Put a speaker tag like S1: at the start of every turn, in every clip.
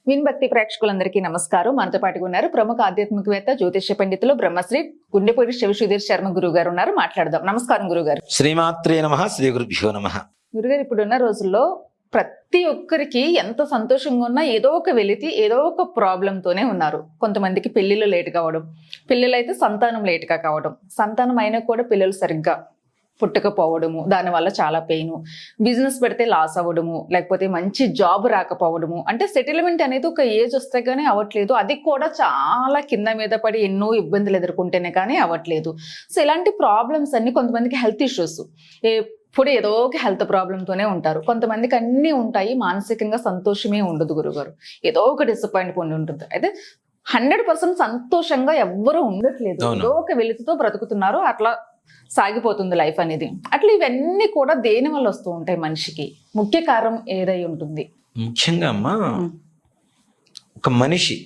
S1: విన్భక్తి ప్రేక్షకులందరికీ నమస్కారం. మనతో పాటుగా ఉన్నారు ప్రముఖ ఆధ్యాత్మికవేత్త జ్యోతిష్య పండితులు బ్రహ్మశ్రీ గుండెపూడి శివసుధీర్ శర్మ గురువు గారు ఉన్నారు. మాట్లాడదాం. నమస్కారం గురుగారు.
S2: శ్రీమాత్రే నమః. శ్రీ గురుభ్యో నమః.
S1: గురుగారు, ఇప్పుడున్న రోజుల్లో ప్రతి ఒక్కరికి ఎంత సంతోషంగా ఉన్నా ఏదో ఒక వెలితి, ఏదో ఒక ప్రాబ్లం తోనే ఉన్నారు. కొంతమందికి పెళ్లిళ్ళు లేట్ కావడం, పిల్లలైతే సంతానం లేట్గా కావడం, సంతానం అయినా కూడా పిల్లలు సరిగ్గా పుట్టకపోవడము, దానివల్ల చాలా పెయిన్, బిజినెస్ పెడితే లాస్ అవ్వడము, లేకపోతే మంచి జాబ్ రాకపోవడము, అంటే సెటిల్మెంట్ అనేది ఒక ఏజ్ వస్తే కానీ అవ్వట్లేదు. అది కూడా చాలా కింద మీద పడి ఎన్నో ఇబ్బందులు ఎదుర్కొంటేనే కానీ అవ్వట్లేదు. సో ఇలాంటి ప్రాబ్లమ్స్ అన్ని, కొంతమందికి హెల్త్ ఇష్యూస్, ఎప్పుడు ఏదో ఒక హెల్త్ ప్రాబ్లంతోనే ఉంటారు. కొంతమందికి అన్నీ ఉంటాయి, మానసికంగా సంతోషమే ఉండదు గురుగారు, ఏదో ఒక డిసప్పాయింట్మెంట్ ఉంటుంది. అయితే 100% సంతోషంగా ఎవ్వరూ ఉండట్లేదు, ఏదో ఒక వెలుతుతో బ్రతుకుతున్నారు. అట్లా సాగిపోతుంది లైఫ్ అనేది. అట్లా ఇవన్నీ కూడా దేని వల్ల వస్తూ ఉంటాయి మనిషికి? ముఖ్య కారణం ఏదై ఉంటుంది?
S2: ముఖ్యంగా అమ్మా, ఒక మనిషి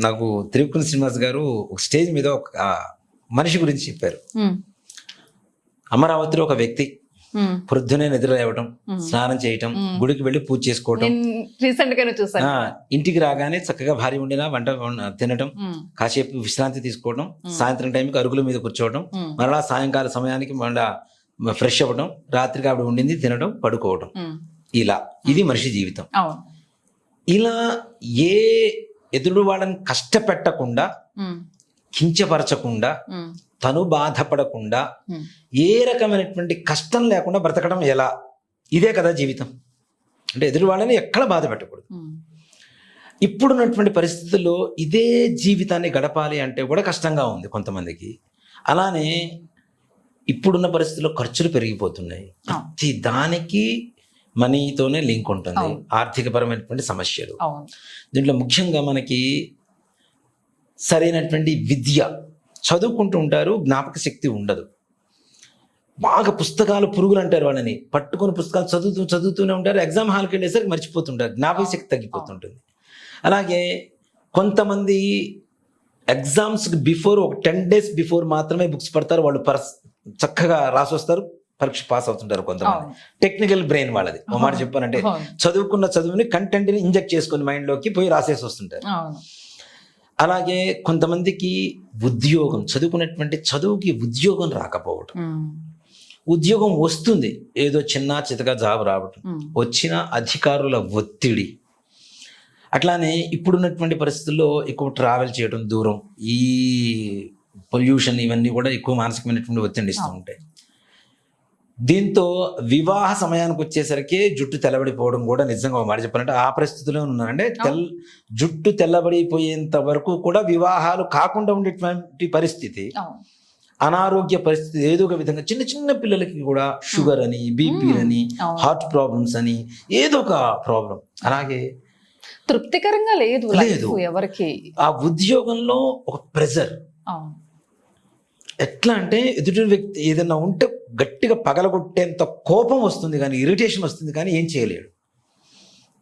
S2: నాకు త్రివిక్రమ్ శ్రీనివాస్ గారు ఒక స్టేజ్ మీద ఒక మనిషి గురించి చెప్పారు. అమరావతిలో ఒక వ్యక్తి పొద్దునే నిద్ర లేవటం, స్నానం చేయటం, గుడికి వెళ్ళి పూజ చేసుకోవటం, ఇంటికి రాగానే చక్కగా భార్య వండిన వంట తినటం, కాసేపు విశ్రాంతి తీసుకోవడం, సాయంత్రం టైంకి అరుగుల మీద కూర్చోవడం, మరలా సాయంకాల సమయానికి మళ్ళా ఫ్రెష్ అవ్వడం, రాత్రికి ఆవిడ వండింది తినడం, పడుకోవడం. ఇలా ఇది మనిషి జీవితం. ఇలా ఏ ఎదురు వాళ్ళని కష్టపెట్టకుండా, కించపరచకుండా, తను బాధపడకుండా, ఏ రకమైనటువంటి కష్టం లేకుండా బ్రతకడం ఎలా? ఇదే కదా జీవితం. అంటే ఎదురు వాళ్ళని ఎక్కడ బాధ పెట్టకూడదు. ఇప్పుడున్నటువంటి పరిస్థితుల్లో ఇదే జీవితాన్ని గడపాలి అంటే కూడా కష్టంగా ఉంది కొంతమందికి. అలానే ఇప్పుడున్న పరిస్థితుల్లో ఖర్చులు పెరిగిపోతున్నాయి. ప్రతి దానికి మనీతోనే లింక్ ఉంటుంది, ఆర్థికపరమైనటువంటి సమస్యలు. దీంట్లో ముఖ్యంగా మనకి సరైనటువంటి విద్య, చదువుకుంటూ ఉంటారు, జ్ఞాపక శక్తి ఉండదు. బాగా పుస్తకాలు పురుగులు అంటారు వాళ్ళని, పట్టుకొని పుస్తకాలు చదువుతూనే ఉంటారు. ఎగ్జామ్ హాల్కి వెళ్ళేసరికి మర్చిపోతుంటారు, జ్ఞాపక శక్తి తగ్గిపోతుంటుంది. అలాగే కొంతమంది ఎగ్జామ్స్కి బిఫోర్, ఒక 10 days బిఫోర్ మాత్రమే బుక్స్ పడతారు. వాళ్ళు చక్కగా రాసి వస్తారు, పరీక్ష పాస్ అవుతుంటారు. కొంతమంది టెక్నికల్ బ్రెయిన్ వాళ్ళది. ఒక మాట చెప్పానంటే, చదువుకున్న చదువుని కంటెంట్ని ఇంజెక్ట్ చేసుకుని మైండ్లోకి పోయి రాసేసి వస్తుంటారు. అలాగే కొంతమందికి ఉద్యోగం, చదువుకున్నటువంటి చదువుకి ఉద్యోగం రాకపోవటం, ఉద్యోగం వస్తుంది ఏదో చిన్న చితగా జాబ్ రావటం, వచ్చిన అధికారుల ఒత్తిడి. అట్లానే ఇప్పుడున్నటువంటి పరిస్థితుల్లో ఎక్కువ ట్రావెల్ చేయడం, దూరం, ఈ పొల్యూషన్, ఇవన్నీ కూడా ఎక్కువ మానసికమైనటువంటి ఒత్తిడి ఇస్తూ ఉంటాయి. దీంతో వివాహ సమయానికి వచ్చేసరికి జుట్టు తెల్లబడిపోవడం కూడా, నిజంగా మాట చెప్పాలంటే ఆ పరిస్థితిలో ఉన్నారంటే, జుట్టు తెల్లబడిపోయేంత వరకు కూడా వివాహాలు కాకుండా ఉండేటువంటి పరిస్థితి, అనారోగ్య పరిస్థితి. ఏదో ఒక విధంగా చిన్న చిన్న పిల్లలకి కూడా షుగర్ అని, బీపీ అని, హార్ట్ ప్రాబ్లమ్స్ అని, ఏదో ఒక ప్రాబ్లం. అలాగే
S1: తృప్తికరంగా లేదు ఎవరికి. ఆ
S2: ఉద్యోగంలో ఒక ప్రెజర్, ఎట్లా అంటే ఎదుటి వ్యక్తి ఏదైనా ఉంటే గట్టిగా పగలగొట్టేంత కోపం వస్తుంది, కానీ ఇరిటేషన్ వస్తుంది, కానీ ఏం చేయలేడు.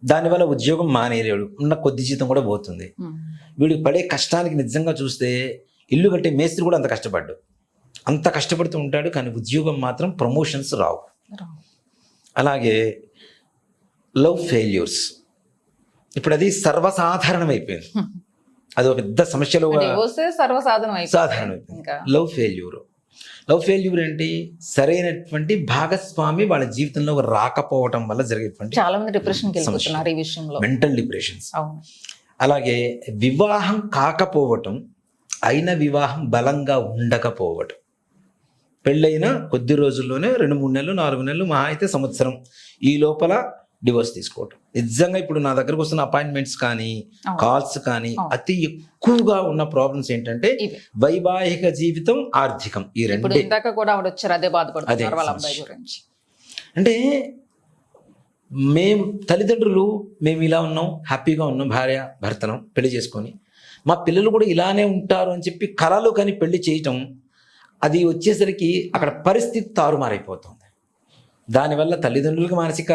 S2: దానివల్ల ఉద్యోగం మానేయలేడు, ఉన్న కొద్ది జీతం కూడా పోతుంది. వీడికి పడే కష్టానికి నిజంగా చూస్తే ఇల్లు కట్టే మేస్త్రి కూడా అంత కష్టపడుతూ ఉంటాడు, కానీ ఉద్యోగం మాత్రం ప్రమోషన్స్ రావు. అలాగే లవ్ ఫెయిల్యూర్స్, ఇప్పుడు అది సర్వసాధారణమైపోయింది. అది ఒక పెద్ద సమస్యలో సాధారణమైపోయింది. లవ్ ఫెయిల్యూర్ ఏంటి? సరైనటువంటి భాగస్వామి వాళ్ళ జీవితంలో రాకపోవటం వల్ల జరిగేటువంటి
S1: చాలా మంది డిప్రెషన్కి వెళ్ళిపోతున్నారు ఈ విషయంలో,
S2: మెంటల్ డిప్రెషన్స్. అలాగే వివాహం కాకపోవటం, అయిన వివాహం బలంగా ఉండకపోవటం, పెళ్ళైన కొద్ది రోజుల్లోనే 2-3 నెలలు, 4 నెలలు, మహా అయితే సంవత్సరం, ఈ లోపల డివోర్స్ తీసుకోవటం. నిజంగా ఇప్పుడు నా దగ్గరకు వస్తున్న అపాయింట్మెంట్స్ కానీ, కాల్స్ కానీ, అతి ఎక్కువగా ఉన్న ప్రాబ్లమ్స్ ఏంటంటే వైవాహిక జీవితం, ఆర్థికం, ఈ రెండు. అంటే మేము తల్లిదండ్రులు, మేము ఇలా ఉన్నాం, హ్యాపీగా ఉన్నాం, భార్య భర్తను పెళ్లి చేసుకొని, మా పిల్లలు కూడా ఇలానే ఉంటారు అని చెప్పి కలలు కానీ పెళ్లి చేయటం, అది వచ్చేసరికి అక్కడ పరిస్థితి తారుమారైపోతుంది. దానివల్ల తల్లిదండ్రులకు మానసిక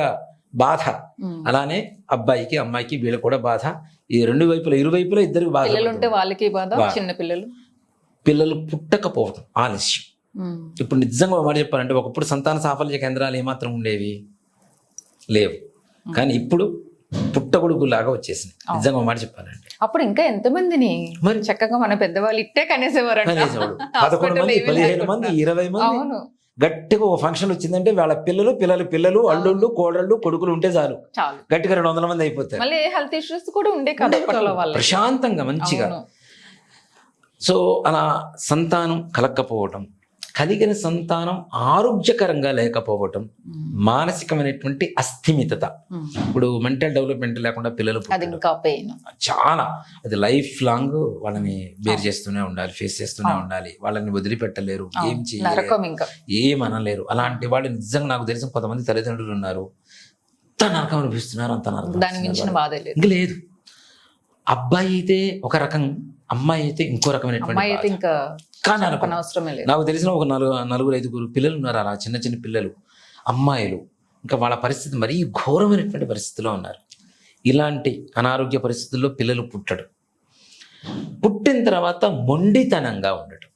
S2: బాధ, అలానే అబ్బాయికి అమ్మాయికి వీళ్ళకి కూడా బాధ. ఈ ఇరువైపులా ఇద్దరికి బాధ.
S1: వాళ్ళకి బాధ, చిన్న
S2: పిల్లలు పుట్టకపోవడం ఆలస్యం. ఇప్పుడు నిజంగా మాట చెప్పాలంటే, ఒకప్పుడు సంతాన సాఫల్య కేంద్రాలు ఏమాత్రం ఉండేవి లేవు, కానీ ఇప్పుడు పుట్టగొడుగు లాగా వచ్చేసింది. నిజంగా ఒక మాట చెప్పాలంటే
S1: అప్పుడు ఇంకా ఎంతమందిని
S2: మరి
S1: చక్కగా మన పెద్దవాళ్ళు ఇట్టే కనేసేవారంట.
S2: కనేసేవాడు. 11 మంది, 15 మంది, 20 మంది
S1: అవును,
S2: గట్టిగా ఒక ఫంక్షన్ వచ్చిందంటే వాళ్ళ పిల్లలు అల్లుళ్ళు కోడళ్ళు కొడుకులు ఉంటే చాలు
S1: చాలు.
S2: గట్టిగా 200 మంది అయిపోతారు.
S1: మళ్ళీ హెల్త్ ఇష్యూస్ కూడా ఉండే కదా అప్పట్లో వాళ్ళకి.
S2: ప్రశాంతంగా మంచిగా.
S1: అవును.
S2: సో అలా సంతానం కలగకపోవటం, కలిగిన సంతానం ఆరోగ్యకరంగా లేకపోవటం, మానసికమైనటువంటి అస్థిమితత. ఇప్పుడు మెంటల్ డెవలప్మెంట్ లేకుండా పిల్లలు
S1: అది
S2: పుట్టడం
S1: ఇంకా పెయిన్.
S2: చాలా, అది లైఫ్ లాంగ్ వాళ్ళని బేర్ చేస్తూనే ఉండాలి, ఫేస్ చేస్తూనే ఉండాలి. వాళ్ళని వదిలిపెట్టలేరు, ఏం చేయలేరు,
S1: నరకం ఇంకా.
S2: ఏమనలేరు. అలాంటి వాళ్ళు నిజంగా నాకు తెలిసిన కొంతమంది తల్లిదండ్రులు ఉన్నారు, అంత నరకం అనిపిస్తున్నారు, అంత నరకం
S1: దాని మించిన బాధ లేదు.
S2: ఇంక లేదు. అబ్బాయి అయితే ఒక రకం, అమ్మాయి అయితే ఇంకో రకమైనటువంటి
S1: అమ్మాయి అయితే
S2: బాధ.
S1: ఇంకా
S2: కానీ అనుకో,
S1: అవసరమే లేదు.
S2: నాకు తెలిసిన ఒక నలుగురు 5 పిల్లలు ఉన్నారు, అలా చిన్న చిన్న పిల్లలు, అమ్మాయిలు. ఇంకా వాళ్ళ పరిస్థితి మరీ ఘోరమైనటువంటి పరిస్థితిలో ఉన్నారు. ఇలాంటి అనారోగ్య పరిస్థితుల్లో పిల్లలు పుట్టడం, పుట్టిన తర్వాత మొండితనంగా ఉండటం,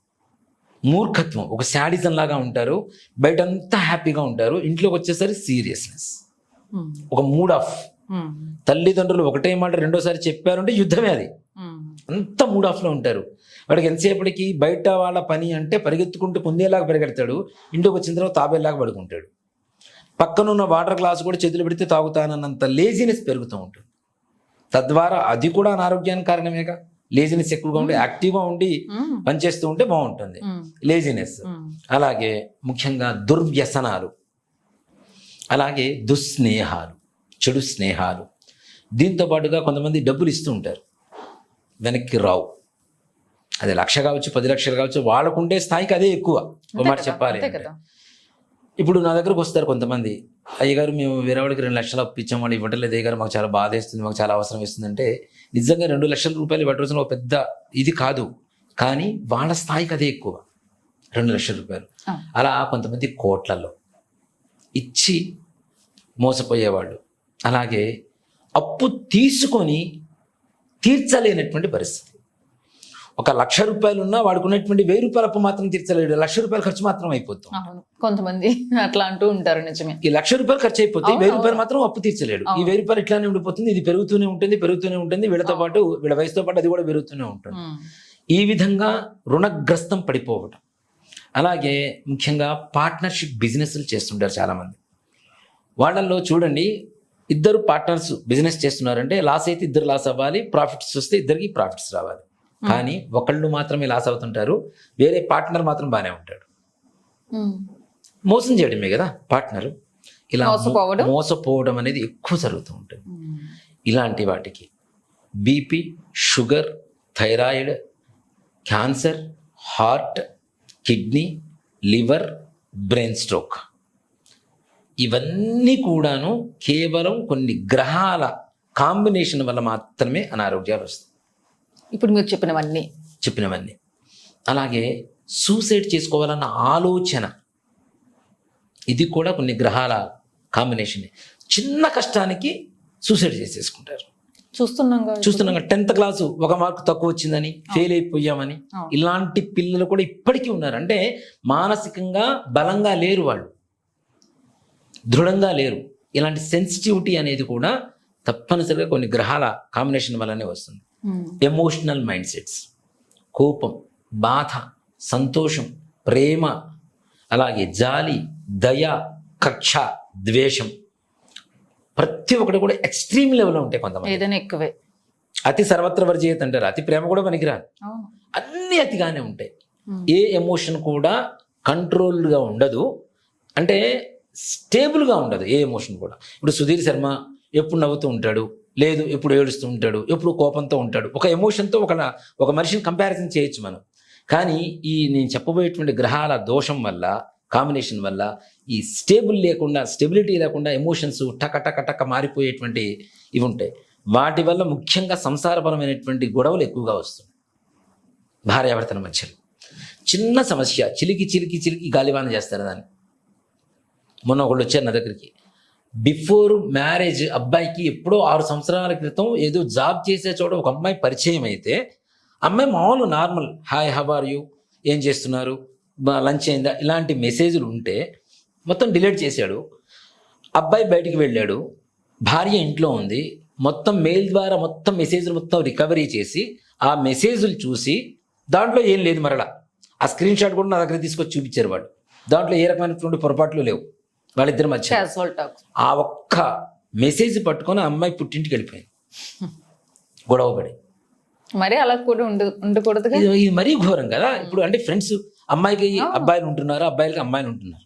S2: మూర్ఖత్వం, ఒక శాడిజం లాగా ఉంటారు, బయటంతా హ్యాపీగా ఉంటారు, ఇంట్లోకి వచ్చేసరికి సీరియస్నెస్, ఒక మూడ్ ఆఫ్. తల్లిదండ్రులు ఒకటే మాట రెండోసారి చెప్పారంటే యుద్ధమే అది. అంత మూడ్ ఆఫ్లో ఉంటారు. వాడికి ఎంతసేపటికి బయట వాళ్ళ పని అంటే పరిగెత్తుకుంటూ పొందేలాగా పరిగెడతాడు, ఇంటికి వచ్చిన తర్వాత తాబేలాగా పడుకుంటాడు. పక్కనున్న వాటర్ గ్లాస్ కూడా చేతులు పెడితే తాగుతానన్నంత లేజినెస్ పెరుగుతూ ఉంటుంది. తద్వారా అది కూడా అనారోగ్యానికి కారణమేగా. లేజినెస్ ఎక్కువగా ఉండి యాక్టివ్గా ఉండి పనిచేస్తూ ఉంటే బాగుంటుంది. లేజినెస్, అలాగే ముఖ్యంగా దుర్వ్యసనాలు, అలాగే దుస్నేహాలు, చెడు స్నేహాలు. దీంతో పాటుగా కొంతమంది డబ్బులు ఇస్తూ ఉంటారు, వెనక్కి రావు. అది 1,00,000 కావచ్చు, 10 లక్షలు కావచ్చు, వాళ్ళకుండే స్థాయికి అదే ఎక్కువ. ఒక మాట చెప్పాలి అంటే, ఇప్పుడు నా దగ్గరకు వస్తారు కొంతమంది, అయ్యగారు మేము వేరే వాడికి 2 లక్షలు అప్పు ఇచ్చాం, వాడు ఇవ్వట్లేదు అయ్యగారు, మాకు చాలా బాధ వేస్తుంది, మాకు చాలా అవసరం వేస్తుందంటే, నిజంగా 2 లక్షల రూపాయలు ఇవ్వడం రోజున ఒక పెద్ద ఇది కాదు, కానీ వాళ్ళ స్థాయికి అదే ఎక్కువ, 2 లక్షల రూపాయలు. అలా కొంతమంది కోట్లలో ఇచ్చి మోసపోయేవాళ్ళు, అలాగే అప్పు తీసుకొని తీర్చలేనటువంటి పరిస్థితి. ఒక 1,00,000 రూపాయలు ఉన్నా వాడికి ఉన్నటువంటి 1,000 రూపాయల అప్పు మాత్రం తీర్చలేడు, 1,00,000 రూపాయలు ఖర్చు మాత్రం అయిపోతాం.
S1: కొంతమంది అట్లా అంటూ ఉంటారు. నిజమే,
S2: ఈ 1,00,000 రూపాయలు ఖర్చు అయిపోతే 1,000 రూపాయలు మాత్రం అప్పు తీర్చలేడు. ఈ 1,000 రూపాయలు ఇట్లానే ఉండిపోతుంది, ఇది పెరుగుతూనే ఉంటుంది, వీళ్ళతో పాటు వీళ్ళ వయసుతో పాటు అది కూడా పెరుగుతూనే ఉంటుంది. ఈ విధంగా రుణగ్రస్తం పడిపోవటం. అలాగే ముఖ్యంగా పార్ట్నర్షిప్ బిజినెస్లు చేస్తుంటారు చాలామంది. వాళ్ళల్లో చూడండి, ఇద్దరు పార్ట్నర్స్ బిజినెస్ చేస్తున్నారంటే లాస్ అయితే ఇద్దరు లాస్ అవ్వాలి, ప్రాఫిట్స్ వస్తే ఇద్దరికి ప్రాఫిట్స్ రావాలి. కానీ ఒకళ్ళు మాత్రమే లాస్ అవుతుంటారు, వేరే పార్ట్నర్ మాత్రం బాగానే ఉంటాడు. మోసం చేయడమే కదా పార్ట్నర్. ఇలా మోసపోవడం అనేది ఎక్కువ జరుగుతూ ఉంటుంది. ఇలాంటి వాటికి BP, sugar, thyroid, cancer, heart, kidney, liver, brain stroke, ఇవన్నీ కూడాను కేవలం కొన్ని గ్రహాల కాంబినేషన్ వల్ల మాత్రమే అనారోగ్యాలు వస్తాయి.
S1: ఇప్పుడు మీరు చెప్పినవన్నీ. అలాగే సూసైడ్ చేసుకోవాలన్న ఆలోచన, ఇది కూడా కొన్ని గ్రహాల కాంబినేషన్. చిన్న కష్టానికి సూసైడ్ చేసేసుకుంటారు. చూస్తున్నాం 10th క్లాసు 1 మార్కు తక్కువ వచ్చిందని, ఫెయిల్ అయిపోయామని, ఇలాంటి పిల్లలు కూడా ఇప్పటికీ ఉన్నారు. అంటే మానసికంగా బలంగా లేరు, వాళ్ళు దృఢంగా లేరు. ఇలాంటి సెన్సిటివిటీ అనేది కూడా తప్పనిసరిగా కొన్ని గ్రహాల కాంబినేషన్ వల్లనే వస్తుంది. ఎమోషనల్ మైండ్ సెట్స్, కోపం, బాధ, సంతోషం, ప్రేమ, అలాగే జాలి, దయ, కక్ష, ద్వేషం, ప్రతి ఒక్కటి కూడా ఎక్స్ట్రీమ్ లెవెల్లో ఉంటాయి. కొంతమంది ఏదైనా ఎక్కువే, అతి సర్వత్ర వర్జయత్ అంటారు, అతి ప్రేమ కూడా పనికిరాదు, అన్నీ అతిగానే ఉంటాయి. ఏ ఎమోషన్ కూడా కంట్రోల్డ్గా ఉండదు, అంటే స్టేబుల్గా ఉండదు ఏ ఎమోషన్ కూడా. ఇప్పుడు సుధీర్ శర్మ ఎప్పుడు నవ్వుతూ ఉంటాడు, లేదు ఎప్పుడు ఏడుస్తూ ఉంటాడు, ఎప్పుడు కోపంతో ఉంటాడు. ఒక ఎమోషన్తో ఒక మనిషిని కంపారిజన్ చేయొచ్చు మనం. కానీ ఈ నేను చెప్పబోయేటువంటి గ్రహాల దోషం వల్ల, కాంబినేషన్ వల్ల ఈ స్టెబిలిటీ లేకుండా ఎమోషన్స్ టక మారిపోయేటువంటి ఇవి ఉంటాయి. వాటి వల్ల ముఖ్యంగా సంసారపరమైనటువంటి గొడవలు ఎక్కువగా వస్తుంది భార్యాభర్తల మధ్యలో. చిన్న సమస్య చిలికి గాలివాన చేస్తారు దాన్ని. మొన్న ఒకళ్ళు వచ్చారు నా దగ్గరికి, బిఫోర్ మ్యారేజ్ అబ్బాయికి ఎప్పుడో 6 సంవత్సరాల క్రితం ఏదో జాబ్ చేసే చోట ఒక అమ్మాయి పరిచయం అయితే, అమ్మాయి మామూలు normal hi how are you, ఏం చేస్తున్నారు, లంచ్ అయిందా, ఇలాంటి మెసేజ్లు ఉంటే మొత్తం డిలీట్ చేశాడు. అబ్బాయి బయటికి వెళ్ళాడు,
S2: భార్య ఇంట్లో ఉంది, మొత్తం మెయిల్ ద్వారా మొత్తం మెసేజ్లు మొత్తం రికవరీ చేసి ఆ మెసేజ్లు చూసి దాంట్లో ఏం లేదు మరలా ఆ స్క్రీన్ షాట్ కూడా నా దగ్గర తీసుకొచ్చి చూపించారు వాళ్ళు. దాంట్లో ఏ రకమైనటువంటి పొరపాట్లు లేవు వాళ్ళిద్దరి మధ్య.
S1: Casual talk.
S2: ఆ ఒక్క మెసేజ్ పట్టుకొని ఆ అమ్మాయి పుట్టింటికి వెళ్ళిపోయింది గొడవపడి.
S1: మరి అలా కూడా ఉండకూడదు.
S2: ఇది మరీ ఘోరం కదా. ఇప్పుడు అంటే ఫ్రెండ్స్, అమ్మాయికి అబ్బాయిలు ఉంటున్నారు, అబ్బాయిలకి అమ్మాయిలు ఉంటున్నారు,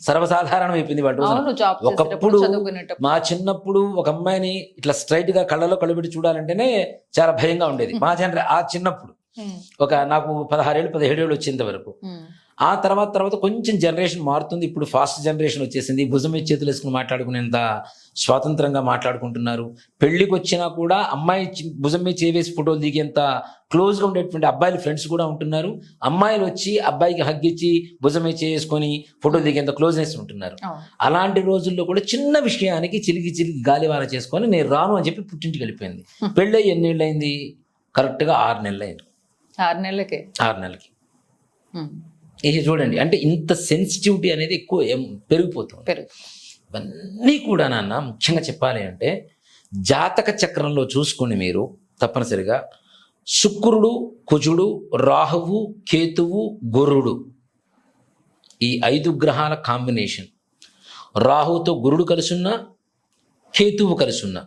S2: సర్వసాధారణం అయిపోయింది వాళ్ళ రోజున. ఒకప్పుడు మా చిన్నప్పుడు ఒక అమ్మాయిని ఇట్లా స్ట్రైట్ గా కళ్ళలో కళ్ళు పెట్టి చూడాలంటేనే చాలా భయంగా ఉండేది మా ఆ చిన్నప్పుడు. ఒక నాకు 16 ఏళ్ళు 17 ఏళ్ళు వచ్చేంత వరకు. ఆ తర్వాత కొంచెం జనరేషన్ మారుతుంది. ఇప్పుడు ఫాస్ట్ జనరేషన్ వచ్చేసింది. భుజం మీద చేతులు వేసుకుని మాట్లాడుకునేంత స్వాతంత్రంగా మాట్లాడుకుంటున్నారు. పెళ్లికి వచ్చినా కూడా అమ్మాయి భుజం మీద చేవేసి ఫోటోలు దిగేంత క్లోజ్గా ఉండేటువంటి అబ్బాయిలు ఫ్రెండ్స్ కూడా ఉంటున్నారు. అమ్మాయిలు వచ్చి అబ్బాయికి హగ్గిచ్చి భుజం మీద చేసుకొని ఫోటోలు దిగేంత క్లోజ్నెస్ ఉంటున్నారు. అలాంటి రోజుల్లో కూడా చిన్న విషయానికి చిలికి గాలివాన చేసుకొని నేను రాను అని చెప్పి పుట్టింటికి వెళ్ళిపోయింది. పెళ్ళి ఎన్నేళ్ళు అయింది? కరెక్ట్గా 6 నెలలు అయింది.
S1: 6 నెలలకి.
S2: 6 నెలలకి. ఇక చూడండి, అంటే ఇంత సెన్సిటివిటీ అనేది ఎక్కువ పెరిగిపోతుంది. ఇవన్నీ కూడా నాన్న ముఖ్యంగా చెప్పాలి అంటే జాతక చక్రంలో చూసుకోండి మీరు తప్పనిసరిగా. శుక్రుడు, కుజుడు, రాహువు, కేతువు, గురుడు, ఈ 5 గ్రహాల కాంబినేషన్. రాహువుతో గురుడు కలిసున్నా, కేతువు కలిసున్నా,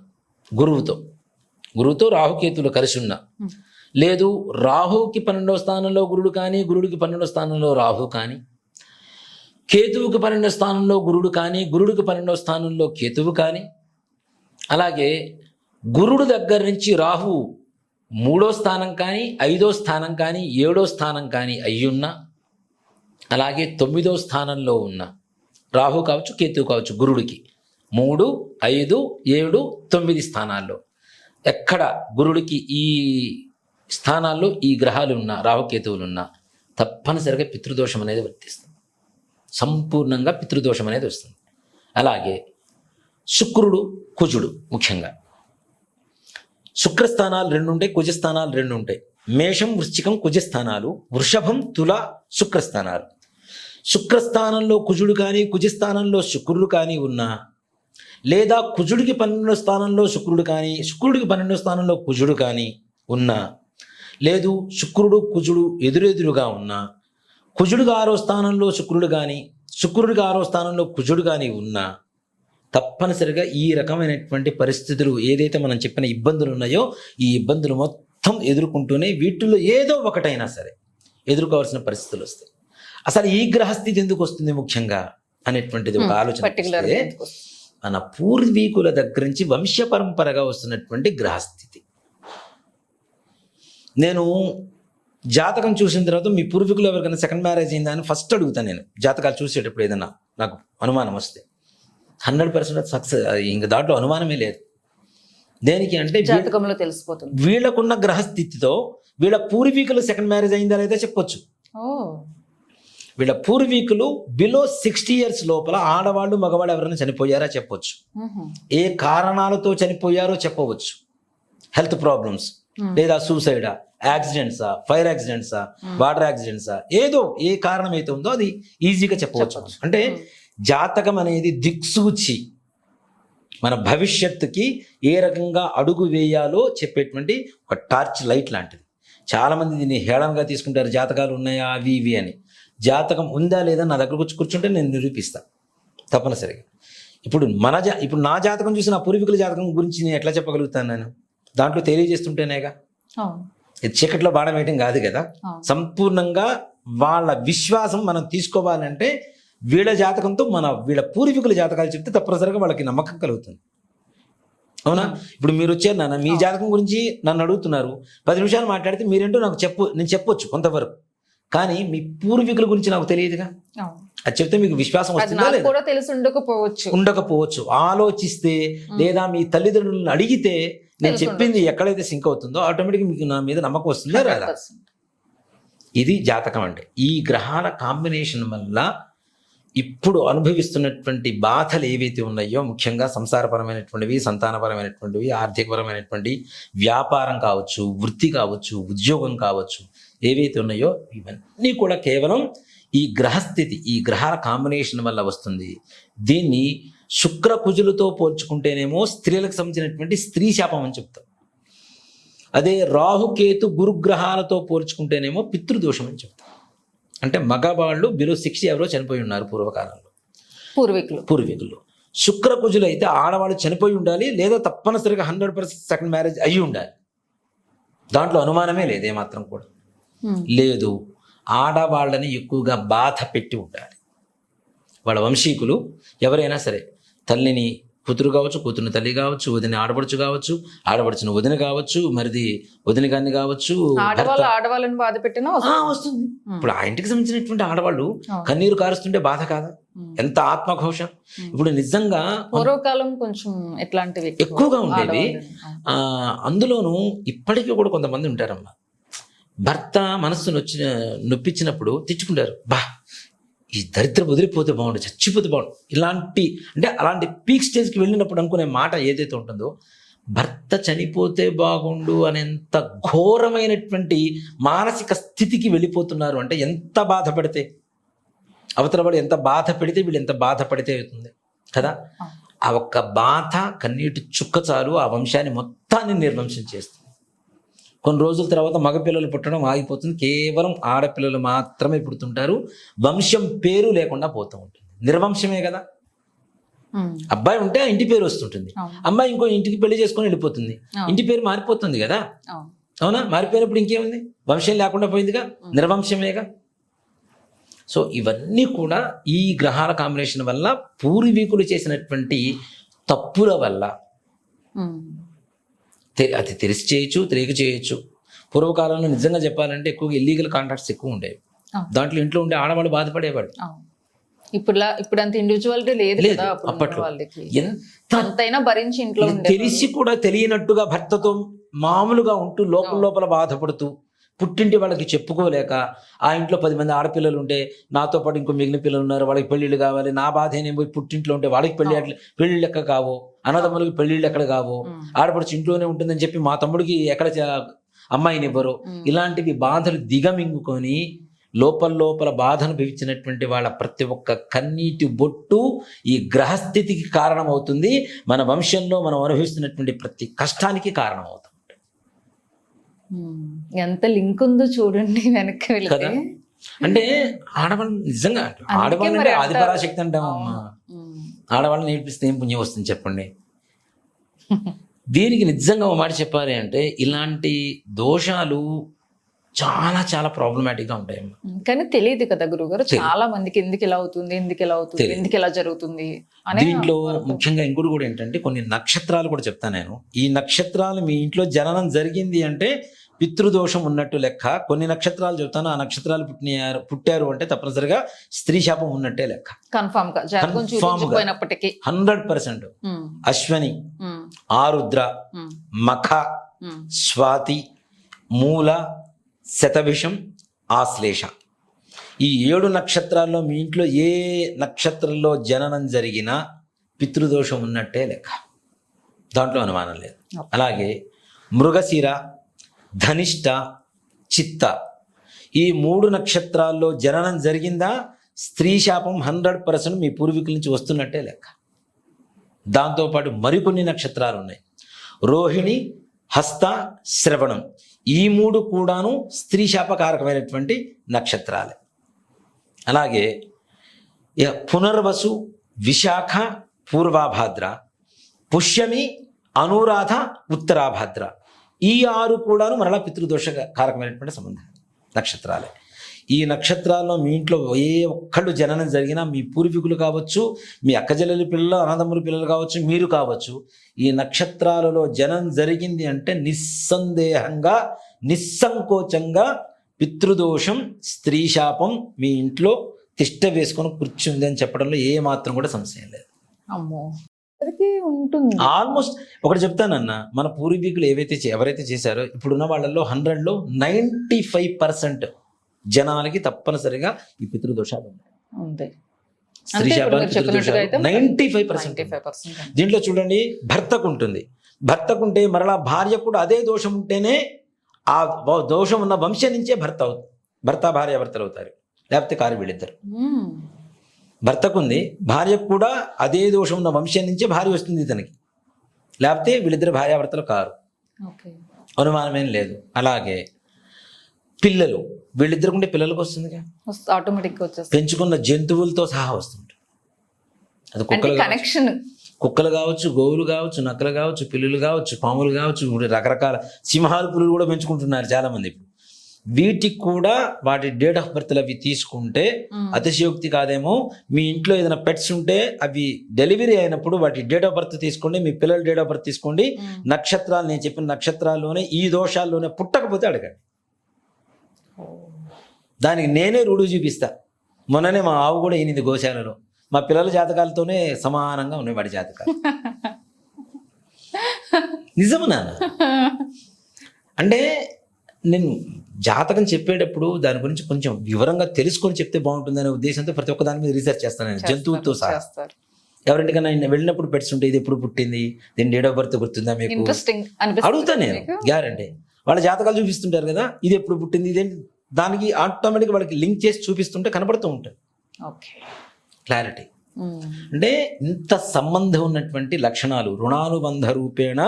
S2: గురువుతో రాహుకేతువులు కలిసి ఉన్నా, లేదు రాహుకి 12వ స్థానంలో గురుడు కానీ, గురుడికి 12వ స్థానంలో రాహు కానీ, కేతువుకి 12వ స్థానంలో గురుడు కానీ, గురుడికి 12వ స్థానంలో కేతువు కానీ, అలాగే గురుడు దగ్గర నుంచి రాహు 3వ స్థానం కానీ, 5వ స్థానం కానీ, 7వ స్థానం కానీ అయ్యున్నా, అలాగే 9వ స్థానంలో ఉన్న రాహు కావచ్చు, కేతువు కావచ్చు, గురుడికి 3, 5, 7, 9 స్థానాల్లో ఎక్కడ గురుడికి ఈ స్థానాల్లో ఈ గ్రహాలు ఉన్నా, రాహుకేతువులు ఉన్నా తప్పనిసరిగా పితృదోషం అనేది వర్తిస్తుంది. సంపూర్ణంగా పితృదోషం అనేది వస్తుంది. అలాగే శుక్రుడు, కుజుడు, ముఖ్యంగా శుక్రస్థానాలు 2 ఉంటాయి, కుజస్థానాలు 2 ఉంటాయి. మేషం, వృశ్చికం కుజస్థానాలు, వృషభం, తుల శుక్రస్థానాలు. శుక్రస్థానంలో కుజుడు కానీ, కుజస్థానంలో శుక్రుడు కానీ ఉన్నా, లేదా కుజుడికి 12వ స్థానంలో శుక్రుడు కానీ, శుక్రుడికి 12వ స్థానంలో కుజుడు కానీ ఉన్నా, లేదు శుక్రుడు కుజుడు ఎదురెదురుగా ఉన్నా, కుజుడికి 6వ స్థానంలో శుక్రుడు కానీ, శుక్రుడికి 6వ స్థానంలో కుజుడు కానీ ఉన్నా తప్పనిసరిగా ఈ రకమైనటువంటి పరిస్థితులు ఏదైతే మనం చెప్పిన ఇబ్బందులు ఉన్నాయో ఈ ఇబ్బందులు మొత్తం ఎదుర్కొంటూనే వీటిల్లో ఏదో ఒకటైనా సరే ఎదుర్కోవాల్సిన పరిస్థితులు వస్తాయి. అసలు ఈ గ్రహస్థితి ఎందుకు వస్తుంది ముఖ్యంగా అనేటువంటిది ఒక ఆలోచన. మన పూర్వీకుల దగ్గర నుంచి వంశపరంపరగా వస్తున్నటువంటి గ్రహస్థితి. నేను జాతకం చూసిన తర్వాత మీ పూర్వీకులు ఎవరికైనా సెకండ్ మ్యారేజ్ అయిందా అని ఫస్ట్ అడుగుతాను. నేను జాతకాలు చూసేటప్పుడు ఏదన్నా నాకు అనుమానం వస్తే 100% సక్సెస్, ఇంక దాంట్లో అనుమానమే లేదు. దేనికి అంటే
S1: జాతకంలో తెలిసిపోతుంది.
S2: వీళ్ళకున్న గ్రహస్థితితో వీళ్ళ పూర్వీకులు సెకండ్ మ్యారేజ్ అయిందా లేదా చెప్పొచ్చు. వీళ్ళ పూర్వీకులు బిలో 60 years లోపల ఆడవాళ్ళు మగవాళ్ళు ఎవరైనా చనిపోయారా చెప్పొచ్చు. ఏ కారణాలతో చనిపోయారో చెప్పవచ్చు. హెల్త్ ప్రాబ్లమ్స్, లేదా సూసైడా, యాక్సిడెంట్సా, ఫైర్ యాక్సిడెంట్సా, వాటర్ యాక్సిడెంట్సా, ఏదో ఏ కారణం అయితే ఉందో అది ఈజీగా చెప్పవచ్చు. అంటే జాతకం అనేది దిక్సూచి మన భవిష్యత్తుకి ఏ రకంగా అడుగు వేయాలో చెప్పేటువంటి ఒక టార్చ్ లైట్ లాంటిది. చాలామంది దీన్ని హేళనగా తీసుకుంటారు, జాతకాలు ఉన్నాయా అవి ఇవి అని. జాతకం ఉందా లేదా నా దగ్గరకు వచ్చి కూర్చుంటే నేను నిరూపిస్తాను తప్పనిసరిగా. ఇప్పుడు ఇప్పుడు నా జాతకం చూసి నా పూర్వీకుల జాతకం గురించి నేను ఎట్లా చెప్పగలుగుతాను? నేను దాంట్లో తెలియజేస్తుంటేనేగా. ఇది చీకట్లో బాణం వేయటం కాదు కదా. సంపూర్ణంగా వాళ్ళ విశ్వాసం మనం తీసుకోవాలంటే వీళ్ళ జాతకంతో వీళ్ళ పూర్వీకుల జాతకాలు చెప్తే తప్పనిసరిగా వాళ్ళకి నమ్మకం కలుగుతుంది. అవునా? ఇప్పుడు మీరు వచ్చారు నాన్న, మీ జాతకం గురించి నన్ను అడుగుతున్నారు, 10 నిమిషాలు మాట్లాడితే మీరేంటో నాకు నేను చెప్పొచ్చు కొంతవరకు. కానీ మీ పూర్వీకుల గురించి నాకు తెలియదుగా. అది చెప్తే మీకు విశ్వాసం వస్తుందా లేదా?
S1: తెలిసి
S2: ఉండకపోవచ్చు. ఆలోచిస్తే లేదా మీ తల్లిదండ్రులను అడిగితే నేను చెప్పింది ఎక్కడైతే సింక్ అవుతుందో ఆటోమేటిక్గా మీకు నా మీద నమ్మకం వస్తుందా రాదా? ఇది జాతకం అంటే. ఈ గ్రహాల కాంబినేషన్ వల్ల ఇప్పుడు అనుభవిస్తున్నటువంటి బాధలు ఏవైతే ఉన్నాయో, ముఖ్యంగా సంసారపరమైనటువంటివి, సంతానపరమైనటువంటివి, ఆర్థికపరమైనటువంటి, వ్యాపారం కావచ్చు, వృత్తి కావచ్చు, ఉద్యోగం కావచ్చు, ఏవైతే ఉన్నాయో ఇవన్నీ కూడా కేవలం ఈ గ్రహస్థితి, ఈ గ్రహాల కాంబినేషన్ వల్ల వస్తుంది. దీన్ని శుక్ర కుజులతో పోల్చుకుంటేనేమో స్త్రీలకు సంబంధించినటువంటి స్త్రీ శాపం అని చెప్తాం. అదే రాహుకేతు గురుగ్రహాలతో పోల్చుకుంటేనేమో పితృదోషం అని చెప్తాం. అంటే మగవాళ్ళు బిలో 60 ఎవరో చనిపోయి ఉన్నారు పూర్వకాలంలో, పూర్వీకులు. శుక్ర కుజులు అయితే ఆడవాళ్ళు చనిపోయి ఉండాలి, లేదా తప్పనిసరిగా 100% సెకండ్ మ్యారేజ్ అయ్యి ఉండాలి. దాంట్లో అనుమానమే లేదు ఏమాత్రం కూడా. లేదు, ఆడవాళ్ళని ఎక్కువగా బాధ పెట్టి ఉండాలి. వాళ్ళ వంశీకులు ఎవరైనా సరే, తల్లిని కూతురు కావచ్చు, కూతురుని తల్లి కావచ్చు, వదిన ఆడపడుచు కావచ్చు, ఆడపడుచుని వదిన కావచ్చు, మరిది వదిన గాని కావచ్చు,
S1: ఆడవాళ్ళని బాధ పెట్టినా
S2: వస్తుంది. ఇప్పుడు ఆ ఇంటికి సంబంధించినటువంటి ఆడవాళ్ళు కన్నీరు కారుస్తుంటే బాధ కాదా? ఎంత ఆత్మఘోష. ఇప్పుడు నిజంగా
S1: పూర్వకాలం కొంచెం ఎట్లాంటివి
S2: ఎక్కువగా ఉండేవి. అందులోనూ ఇప్పటికీ కూడా కొంతమంది ఉంటారమ్మా, భర్త మనస్సును నొప్పించినప్పుడు తెచ్చుకుంటారు. ఈ దరిద్రం వదిలిపోతే బాగుండు, చచ్చిపోతే బాగుండు, అలాంటి పీక్ స్టేజ్కి వెళ్ళినప్పుడు అనుకునే మాట ఏదైతే ఉంటుందో, భర్త చనిపోతే బాగుండు అనేంత ఘోరమైనటువంటి మానసిక స్థితికి వెళ్ళిపోతున్నారు. అంటే ఎంత బాధపడితే, అవతల వాడు ఎంత బాధ పెడితే వీళ్ళు ఎంత బాధపడితే అవుతుంది కదా. ఆ ఒక్క బాధ, కన్నీటి చుక్క చాలు ఆ వంశాన్ని మొత్తాన్ని నిర్వంశం చేస్తుంది. కొన్ని రోజుల తర్వాత మగపిల్లలు పుట్టడం ఆగిపోతుంది, కేవలం ఆడపిల్లలు మాత్రమే పుడుతుంటారు. వంశం పేరు లేకుండా పోతూ ఉంటుంది, నిర్వంశమే కదా. అబ్బాయి ఉంటే ఆ ఇంటి పేరు వస్తుంటుంది, అమ్మాయి ఇంకో ఇంటికి పెళ్లి చేసుకొని వెళ్ళిపోతుంది, ఇంటి పేరు మారిపోతుంది కదా. అవునా? మారిపోయినప్పుడు ఇంకేముంది, వంశం లేకుండా పోయిందిగా, నిర్వంశమేగా. సో ఇవన్నీ కూడా ఈ గ్రహాల కాంబినేషన్ వల్ల, పూర్వీకులు చేసినటువంటి తప్పుల వల్ల. అది తెలిసి చేయొచ్చు, తెలియక చేయొచ్చు. పూర్వకాలంలో నిజంగా చెప్పాలంటే ఎక్కువగా ఇల్లీగల్ కాంట్రాక్ట్స్ ఎక్కువ ఉండేవి. దాంట్లో ఇంట్లో ఉండే ఆడవాళ్ళు బాధపడేవాడు.
S1: ఇప్పుడు అంత ఇండివిజువాలిటీ లేదు కదా
S2: అప్పట్లో.
S1: ఎంతైనా భరించి ఇంట్లో
S2: తెలిసి కూడా తెలియనట్టుగా భర్తతో మామూలుగా ఉంటూ లోపల బాధపడుతూ, పుట్టింటి వాళ్ళకి చెప్పుకోలేక, ఆ ఇంట్లో 10 మంది ఆడపిల్లలు ఉంటే నాతో పాటు ఇంకో మిగిలిన పిల్లలు ఉన్నారు, వాళ్ళకి పెళ్ళిళ్ళు కావాలి, నా బాధ ఏనేం పోయి పుట్టింట్లో ఉంటే వాళ్ళకి పెళ్ళిళ్ళు ఎక్కడ కావు, అన్నదమ్ములకి పెళ్ళిళ్ళు ఎక్కడ కావు, ఆడపడుచు ఇంట్లోనే ఉంటుందని చెప్పి మా తమ్ముడికి ఎక్కడ అమ్మాయిని ఇవ్వరు. ఇలాంటివి బాధలు దిగమింగుకొని లోపల బాధను భవించినటువంటి వాళ్ళ ప్రతి ఒక్క కన్నీటి బొట్టు ఈ గ్రహస్థితికి కారణమవుతుంది. మన వంశంలో మనం అనుభవిస్తున్నటువంటి ప్రతి కష్టానికి కారణమవుతుంది.
S1: ఎంత లింక్ ఉందో చూడండి వెనక్కి వెళ్తే.
S2: అంటే ఆడవాళ్ళు నిజంగా, ఆడవాళ్ళంటే ఆదిపరాశక్తి అంటాం. ఆడవాళ్ళని నేర్పిస్తే ఏం పుణ్యం వస్తుంది చెప్పండి. దీనికి నిజంగా ఒక మాట చెప్పాలి అంటే, ఇలాంటి దోషాలు చాలా చాలా ప్రాబ్లమాటిక్ గా ఉంటాయి.
S1: కానీ తెలియదు కదా గురుగారు, చాలా మందికి ఎందుకు ఇలా అవుతుంది, ఎందుకు ఇలా జరుగుతుంది.
S2: దీంట్లో ముఖ్యంగా ఇంకోటి కూడా ఏంటంటే, కొన్ని నక్షత్రాలు కూడా చెప్తాను నేను. ఈ నక్షత్రాలు మీ ఇంట్లో జననం జరిగింది అంటే పితృదోషం ఉన్నట్టు లెక్క. కొన్ని నక్షత్రాలు చెప్తాను, ఆ నక్షత్రాలు పుట్టారు అంటే తప్పనిసరిగా స్త్రీ శాపం ఉన్నట్టే లెక్క.
S1: కన్ఫామ్ గా
S2: 100%. అశ్వని, ఆరుద్ర, మఖ, స్వాతి, మూల, శతభిషం, ఆశ్లేష, ఈ 7 నక్షత్రాల్లో మీ ఇంట్లో ఏ నక్షత్రంలో జననం జరిగినా పితృదోషం ఉన్నట్టే లెక్క, దాంట్లో అనుమానం లేదు. అలాగే మృగశిర, ధనిష్ట, చిత్త, ఈ 3 నక్షత్రాల్లో జననం జరిగిందా స్త్రీ శాపం 100% మీ పూర్వీకుల నుంచి వస్తున్నట్టే లెక్క. దాంతోపాటు మరికొన్ని నక్షత్రాలు ఉన్నాయి, రోహిణి, హస్త, శ్రవణం, ఈ 3 కూడాను స్త్రీ శాపకారకమైనటువంటి నక్షత్రాలే. అలాగే పునర్వసు, విశాఖ, పూర్వాభాద్ర, పుష్యమి, అనురాధ, ఉత్తరాభాద్ర, ఈ 6 కూడాను మరలా పితృదోష కారకమైనటువంటి సంబంధం నక్షత్రాలే. ఈ నక్షత్రాల్లో మీ ఇంట్లో ఏ ఒక్కళ్ళు జననం జరిగినా, మీ పూర్వీకులు కావచ్చు, మీ అక్కజెల్లెలి పిల్లలు, అన్నదమ్ముల పిల్లలు కావచ్చు, మీరు కావచ్చు, ఈ నక్షత్రాలలో జనం జరిగింది అంటే నిస్సందేహంగా, నిస్సంకోచంగా పితృదోషం, స్త్రీ శాపం మీ ఇంట్లో తిష్ట వేసుకొని కూర్చుంది అని చెప్పడంలో ఏ మాత్రం కూడా సంశయం లేదు. ఆల్మోస్ట్ ఒకటి చెప్తానన్న, మన పూర్వీకులు ఎవరైతే చేశారో ఇప్పుడున్న వాళ్ళల్లో 100లో 95% జనాలకి తప్పనిసరిగా ఈ పితృదోషాలు ఉన్నాయి. స్త్రీ శాపాలు 95%. దీంట్లో చూడండి, భర్తకు ఉంటుంది, భర్తకుంటే మరలా భార్య కూడా అదే దోషం ఉంటేనే ఆ దోషం ఉన్న వంశం నుంచే భర్త భార్య భర్తలు అవుతారు, లేకపోతే కారు వీళ్ళిద్దరు. భర్తకుంది, భార్యకు కూడా అదే దోషం ఉన్న వంశం నుంచే భార్య వస్తుంది ఇతనికి, లేకపోతే వీళ్ళిద్దరు భార్యాభర్తలు కారు,
S1: ఓకే.
S2: అనుమానమేం లేదు. అలాగే పిల్లలు, వీళ్ళిద్దరికి ఉండే పిల్లలకు వస్తుందిగా,
S1: ఆటోమేటిక్గా వచ్చేస్తుంది.
S2: పెంచుకున్న జంతువులతో సహా వస్తుంటాయి. అది కుక్కలు కావచ్చు,
S1: కనెక్షన్.
S2: కుక్కలు కావచ్చు, గోవులు కావచ్చు, నక్కలు కావచ్చు, పిల్లులు కావచ్చు, పాములు కావచ్చు, ఇప్పుడు రకరకాల సింహాలు, పులులు కూడా పెంచుకుంటున్నారు చాలా మంది. ఇప్పుడు వీటికి కూడా వాటి డేట్ ఆఫ్ బర్త్లు అవి తీసుకుంటే అతిశయోక్తి కాదేమో. మీ ఇంట్లో ఏదైనా పెట్స్ ఉంటే అవి డెలివరీ అయినప్పుడు వాటి డేట్ ఆఫ్ బర్త్ తీసుకోండి, మీ పిల్లల డేట్ ఆఫ్ బర్త్ తీసుకోండి, నక్షత్రాలు, నేను చెప్పిన నక్షత్రాల్లోనే ఈ దోషాల్లోనే పుట్టకపోతే అడగండి, దానికి నేనే రుడువు చూపిస్తా. మొన్ననే మా ఆవు కూడా ఈనింది గోశాలలో, మా పిల్లల జాతకాలతోనే సమానంగా ఉన్నాయి వాడి జాతకాలు. నిజము నాన్న. అంటే నేను జాతకం చెప్పేటప్పుడు దాని గురించి కొంచెం వివరంగా తెలుసుకొని చెప్తే బాగుంటుందనే ఉద్దేశంతో ప్రతి ఒక్క దాని మీద రీసెర్చ్ చేస్తాను నేను, జంతువులతో సహా. ఎవరింటికన్నా వెళ్ళినప్పుడు పెట్స్ ఉంటే ఇది ఎప్పుడు పుట్టింది, దీని డేట్ ఆఫ్ బర్త్ గుర్తుందా మీకు అడుగుతా నేను, గ్యారంటీ. వాళ్ళ జాతకాలు చూపిస్తుంటారు కదా, ఇది ఎప్పుడు పుట్టింది, ఇదేంటి, దానికి ఆటోమేటిక్గా వాళ్ళకి లింక్ చేసి చూపిస్తుంటే కనపడుతూ ఉంటుంది. క్లారిటీ. అంటే ఇంత సంబంధం ఉన్నటువంటి లక్షణాలు. రుణానుబంధ రూపేణ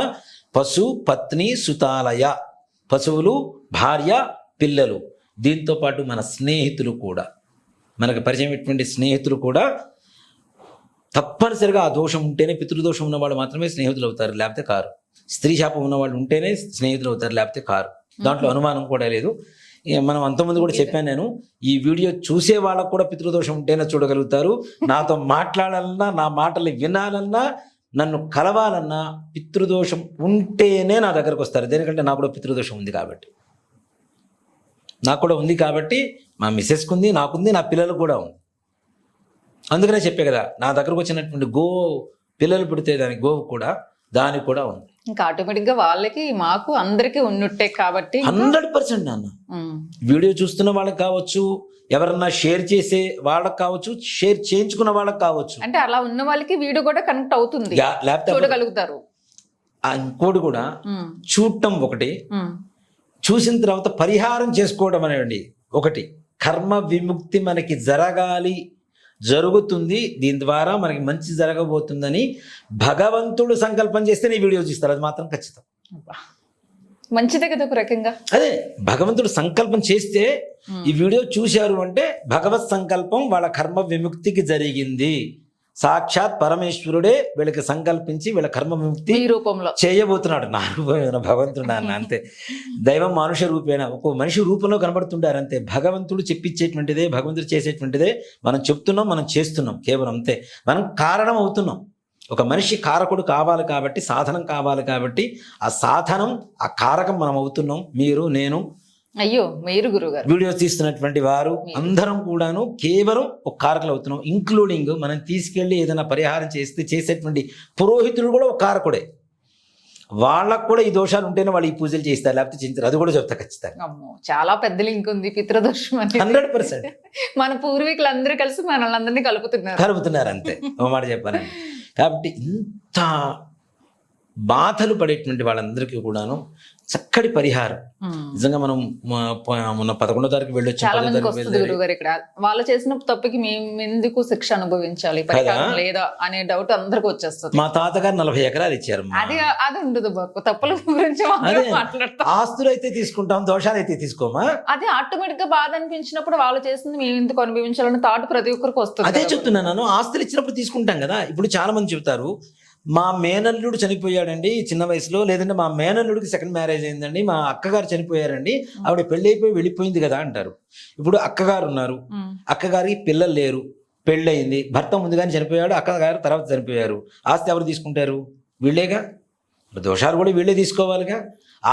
S2: పశు పత్ని సుతాలయ, పశువులు, భార్య, పిల్లలు, దీంతో పాటు మన స్నేహితులు కూడా, మనకు పరిచయమైనటువంటి స్నేహితులు కూడా తప్పనిసరిగా ఆ దోషం ఉంటేనే, పితృదోషం ఉన్నవాళ్ళు మాత్రమే స్నేహితులు అవుతారు, లేకపోతే కారు. స్త్రీ శాపం ఉన్నవాళ్ళు ఉంటేనే స్నేహితులు అవుతారు, లేకపోతే కారు. దాంట్లో అనుమానం కూడా లేదు. మనం అంతమంది కూడా చెప్పాను నేను, ఈ వీడియో చూసే వాళ్ళకు కూడా పితృదోషం ఉంటేనే చూడగలుగుతారు. నాతో మాట్లాడాలన్నా, నా మాటలు వినాలన్నా, నన్ను కలవాలన్నా పితృదోషం ఉంటేనే నా దగ్గరకు వస్తారు. దేనికంటే నాకు కూడా పితృదోషం ఉంది కాబట్టి, నాకు కూడా ఉంది కాబట్టి, మా మిస్సెస్కి ఉంది, నాకుంది, నా పిల్లలకు కూడా ఉంది. అందుకనే చెప్పే కదా, నా దగ్గరకు వచ్చినటువంటి పిల్లలు పుడితే దానికి గోవు కూడా, దానికి కూడా ఉంది.
S1: ఇంకా ఆటోమేటిక్ గా వాళ్ళకి మాకు అందరికి ఉన్నట్టే కాబట్టి
S2: 100% నాన్న. వీడియో చూస్తున్న వాళ్ళకి కావచ్చు, ఎవరన్నా షేర్ చేసే వాళ్ళకి కావచ్చు, షేర్ చేయించుకున్న వాళ్ళకి కావచ్చు,
S1: అంటే అలా ఉన్న వాళ్ళకి వీడియో కూడా కనెక్ట్ అవుతుంది, చూడగలుగుతారు.
S2: ఇంకోటి కూడా చూడటం ఒకటి, చూసిన తర్వాత పరిహారం చేసుకోవడం అనేవి ఒకటి. కర్మ విముక్తి మనకి జరగాలి, జరుగుతుంది, దీని ద్వారా మనకి మంచి జరగబోతుందని భగవంతుడు సంకల్పం చేస్తే నీ వీడియో చూస్తారు, అది మాత్రం ఖచ్చితం.
S1: మంచిదే కదా ఒక రకంగా.
S2: అదే భగవంతుడు సంకల్పం చేస్తే ఈ వీడియో చూశారు అంటే భగవత్ సంకల్పం వాళ్ళ కర్మ విముక్తికి జరిగింది. సాక్షాత్ పరమేశ్వరుడే వీళ్ళకి సంకల్పించి వీళ్ళ కర్మ విముక్తి
S1: రూపంలో
S2: చేయబోతున్నాడు. నా రూపమైన భగవంతుడు నాన్న, అంతే. దైవం మానుష రూపేణ ఒక మనిషి రూపంలో కనబడుతుంటారు, అంతే. భగవంతుడు చెప్పించేటువంటిదే, భగవంతుడు చేసేటువంటిదే మనం చెప్తున్నాం, మనం చేస్తున్నాం, కేవలం అంతే. మనం కారణం అవుతున్నాం. ఒక మనిషి కారకుడు కావాలి కాబట్టి, సాధనం కావాలి కాబట్టి, ఆ సాధనం, ఆ కారకం మనం అవుతున్నాం. మీరు, నేను,
S1: అయ్యో మీరు గురుగారు,
S2: వీడియోస్ తీస్తున్నటువంటి వారు అందరం కూడాను కేవలం ఒక కారకులు అవుతున్నాం. ఇంక్లూడింగ్ మనం తీసుకెళ్లి ఏదైనా పరిహారం చేసేటువంటి పురోహితులు కూడా ఒక కారకుడే. వాళ్ళకు కూడా ఈ దోషాలు ఉంటేనే వాళ్ళు ఈ పూజలు చేస్తారు, లేకపోతే చేస్తారు. అది కూడా చెప్తా ఖచ్చితంగా.
S1: చాలా పెద్ద లింక్ ఉంది పితృదోషం అని.
S2: 100%
S1: మన పూర్వీకులు అందరూ కలిసి మనల్ని కలుపుతున్నారు,
S2: అంతే. ఒక మాట చెప్పానండి. కాబట్టి ఇంత బాధలు పడేటువంటి వాళ్ళందరికీ కూడాను చక్కటి పరిహారం. నిజంగా మనం మొన్న 11వ తారీఖు వెళ్ళొచ్చాం.
S1: చాలా మందికి వస్తుంది గురుగారు, ఇక్కడ వాళ్ళు చేసిన తప్పుకి మేము ఎందుకు శిక్ష అనుభవించాలి, పరిహారం లేదా అనే డౌట్ అందరికి వచ్చేస్తుంది.
S2: మా తాతగారు 40 ఎకరాలు ఇచ్చారు.
S1: అది ఉండదు బాకు, తప్పుల గురించి మాట్లాడతాం.
S2: ఆస్తులు అయితే తీసుకుంటాం, దోషాలు అయితే తీసుకోమా.
S1: అది ఆటోమేటిక్ గా బాధ అనిపించినప్పుడు వాళ్ళు చేసింది మేము ఎందుకు అనుభవించాలని థాట్ ప్రతి ఒక్కరికి వస్తుంది.
S2: అదే చెప్తున్నాను, ఆస్తులు ఇచ్చినప్పుడు తీసుకుంటాం కదా. ఇప్పుడు చాలా మంది చెప్తారు, మా మేనల్లుడు చనిపోయాడండి చిన్న వయసులో, లేదంటే మా మేనల్లుడికి సెకండ్ మ్యారేజ్ అయిందండి, మా అక్కగారు చనిపోయారండి, ఆవిడ పెళ్లి అయిపోయి వెళ్ళిపోయింది కదా అంటారు. ఇప్పుడు అక్కగారు ఉన్నారు, అక్కగారికి పిల్లలు లేరు, పెళ్ళయింది, భర్త ముందుగానే చనిపోయాడు, అక్కగారు తర్వాత చనిపోయారు, ఆస్తి ఎవరు తీసుకుంటారు? వీళ్ళేగా. దోషాలు కూడా వీళ్ళే తీసుకోవాలిగా.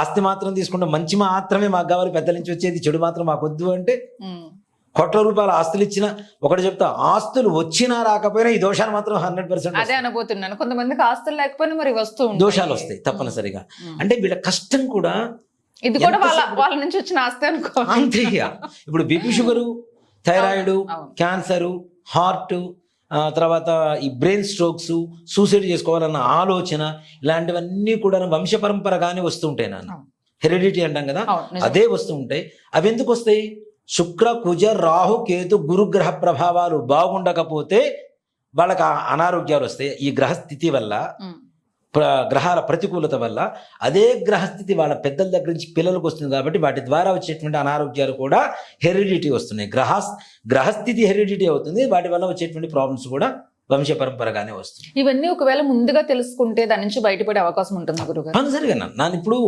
S2: ఆస్తి మాత్రం తీసుకుంటే మంచి మాత్రమే మాకు కావాలి, పెద్దల నుంచి వచ్చేది చెడు మాత్రం మాకు వద్దు అంటే కోట్ల రూపాయల ఆస్తులు ఇచ్చిన ఒకటి చెప్తా, ఆస్తులు వచ్చినా రాకపోయినా ఈ దోషాలు మాత్రం 100%.
S1: అదే అనబోతున్నాను, కొంతమందికి ఆస్తులు లేకపోయినా మరి
S2: దోషాలు వస్తాయి తప్పనిసరిగా. అంటే వీళ్ళ కష్టం కూడా
S1: ఇది కూడా వాళ్ళ నుంచి వచ్చిన ఆస్తి అనుకో.
S2: అంతే. ఇప్పుడు BP, sugar, thyroid, cancer, heart, తర్వాత ఈ బ్రెయిన్ స్ట్రోక్స్, సూసైడ్ చేసుకోవాలన్న ఆలోచన, ఇలాంటివన్నీ కూడా వంశ పరంపరగానే వస్తుంటాయి నాన్న. హెరిడిటీ అంటాం కదా, అదే వస్తూ ఉంటాయి. అవి ఎందుకు వస్తాయి? శుక్ర కుజ రాహు కేతు గురుగ్రహ ప్రభావాలు బాగుండకపోతే వాళ్ళకి అనారోగ్యాలు వస్తాయి. ఈ గ్రహస్థితి వల్ల, గ్రహాల ప్రతికూలత వల్ల అదే గ్రహస్థితి వాళ్ళ పెద్దల దగ్గర నుంచి పిల్లలకు వస్తుంది కాబట్టి వాటి ద్వారా వచ్చేటువంటి అనారోగ్యాలు కూడా హెరిడిటీ వస్తున్నాయి. గ్రహస్థితి హెరిడిటీ అవుతుంది, వాటి వల్ల వచ్చేటువంటి ప్రాబ్లమ్స్ కూడా వంశ పరంపరగానే వస్తుంది.
S1: ఇవన్నీ ఒకవేళ ముందుగా తెలుసుకుంటే దాని నుంచి బయటపడే అవకాశం ఉంటుంది గురుగారు.
S2: తప్పనిసరిగా నాన్న ఇప్పుడు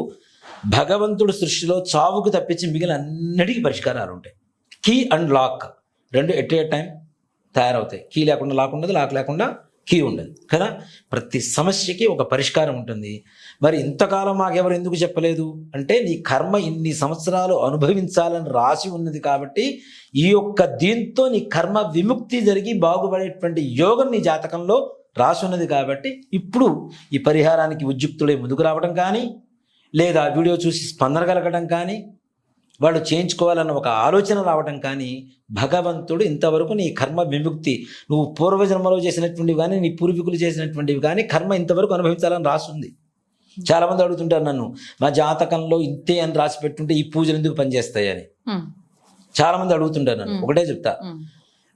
S2: భగవంతుడు సృష్టిలో చావుకు తప్పించి మిగిలిన అన్నిటికీ పరిష్కారాలు ఉంటాయి. కీ అండ్ లాక్ రెండు ఎట్ ఏ టైం తయారవుతాయి. కీ లేకుండా లాక్ ఉండదు, లాక్ లేకుండా కీ ఉండదు కదా. ప్రతి సమస్యకి ఒక పరిష్కారం ఉంటుంది. మరి ఇంతకాలం మాకెవరు ఎందుకు చెప్పలేదు అంటే, నీ కర్మ ఇన్ని సంవత్సరాలు అనుభవించాలని రాసి ఉన్నది కాబట్టి ఈ యొక్క దీంతో నీ కర్మ విముక్తి జరిగి బాగుపడేటువంటి యోగం నీ జాతకంలో రాసి ఉన్నది కాబట్టి ఇప్పుడు ఈ పరిహారానికి ఉద్యుక్తుడే ముందుకు రావడం కానీ, లేదా వీడియో చూసి స్పందన కలగడం కానీ, వాళ్ళు చేయించుకోవాలన్న ఒక ఆలోచన రావడం కానీ, భగవంతుడు ఇంతవరకు నీ కర్మ విముక్తి, నువ్వు పూర్వజన్మలో చేసినటువంటివి కానీ, నీ పూర్వీకులు చేసినటువంటివి కానీ కర్మ ఇంతవరకు అనుభవించాలని రాస్తుంది. చాలామంది అడుగుతుంటారు నన్ను, మా జాతకంలో ఇంతే అని రాసి పెట్టుంటే ఈ పూజలు ఎందుకు పనిచేస్తాయని చాలామంది అడుగుతుంటారు నన్ను. ఒకటే చెప్తా,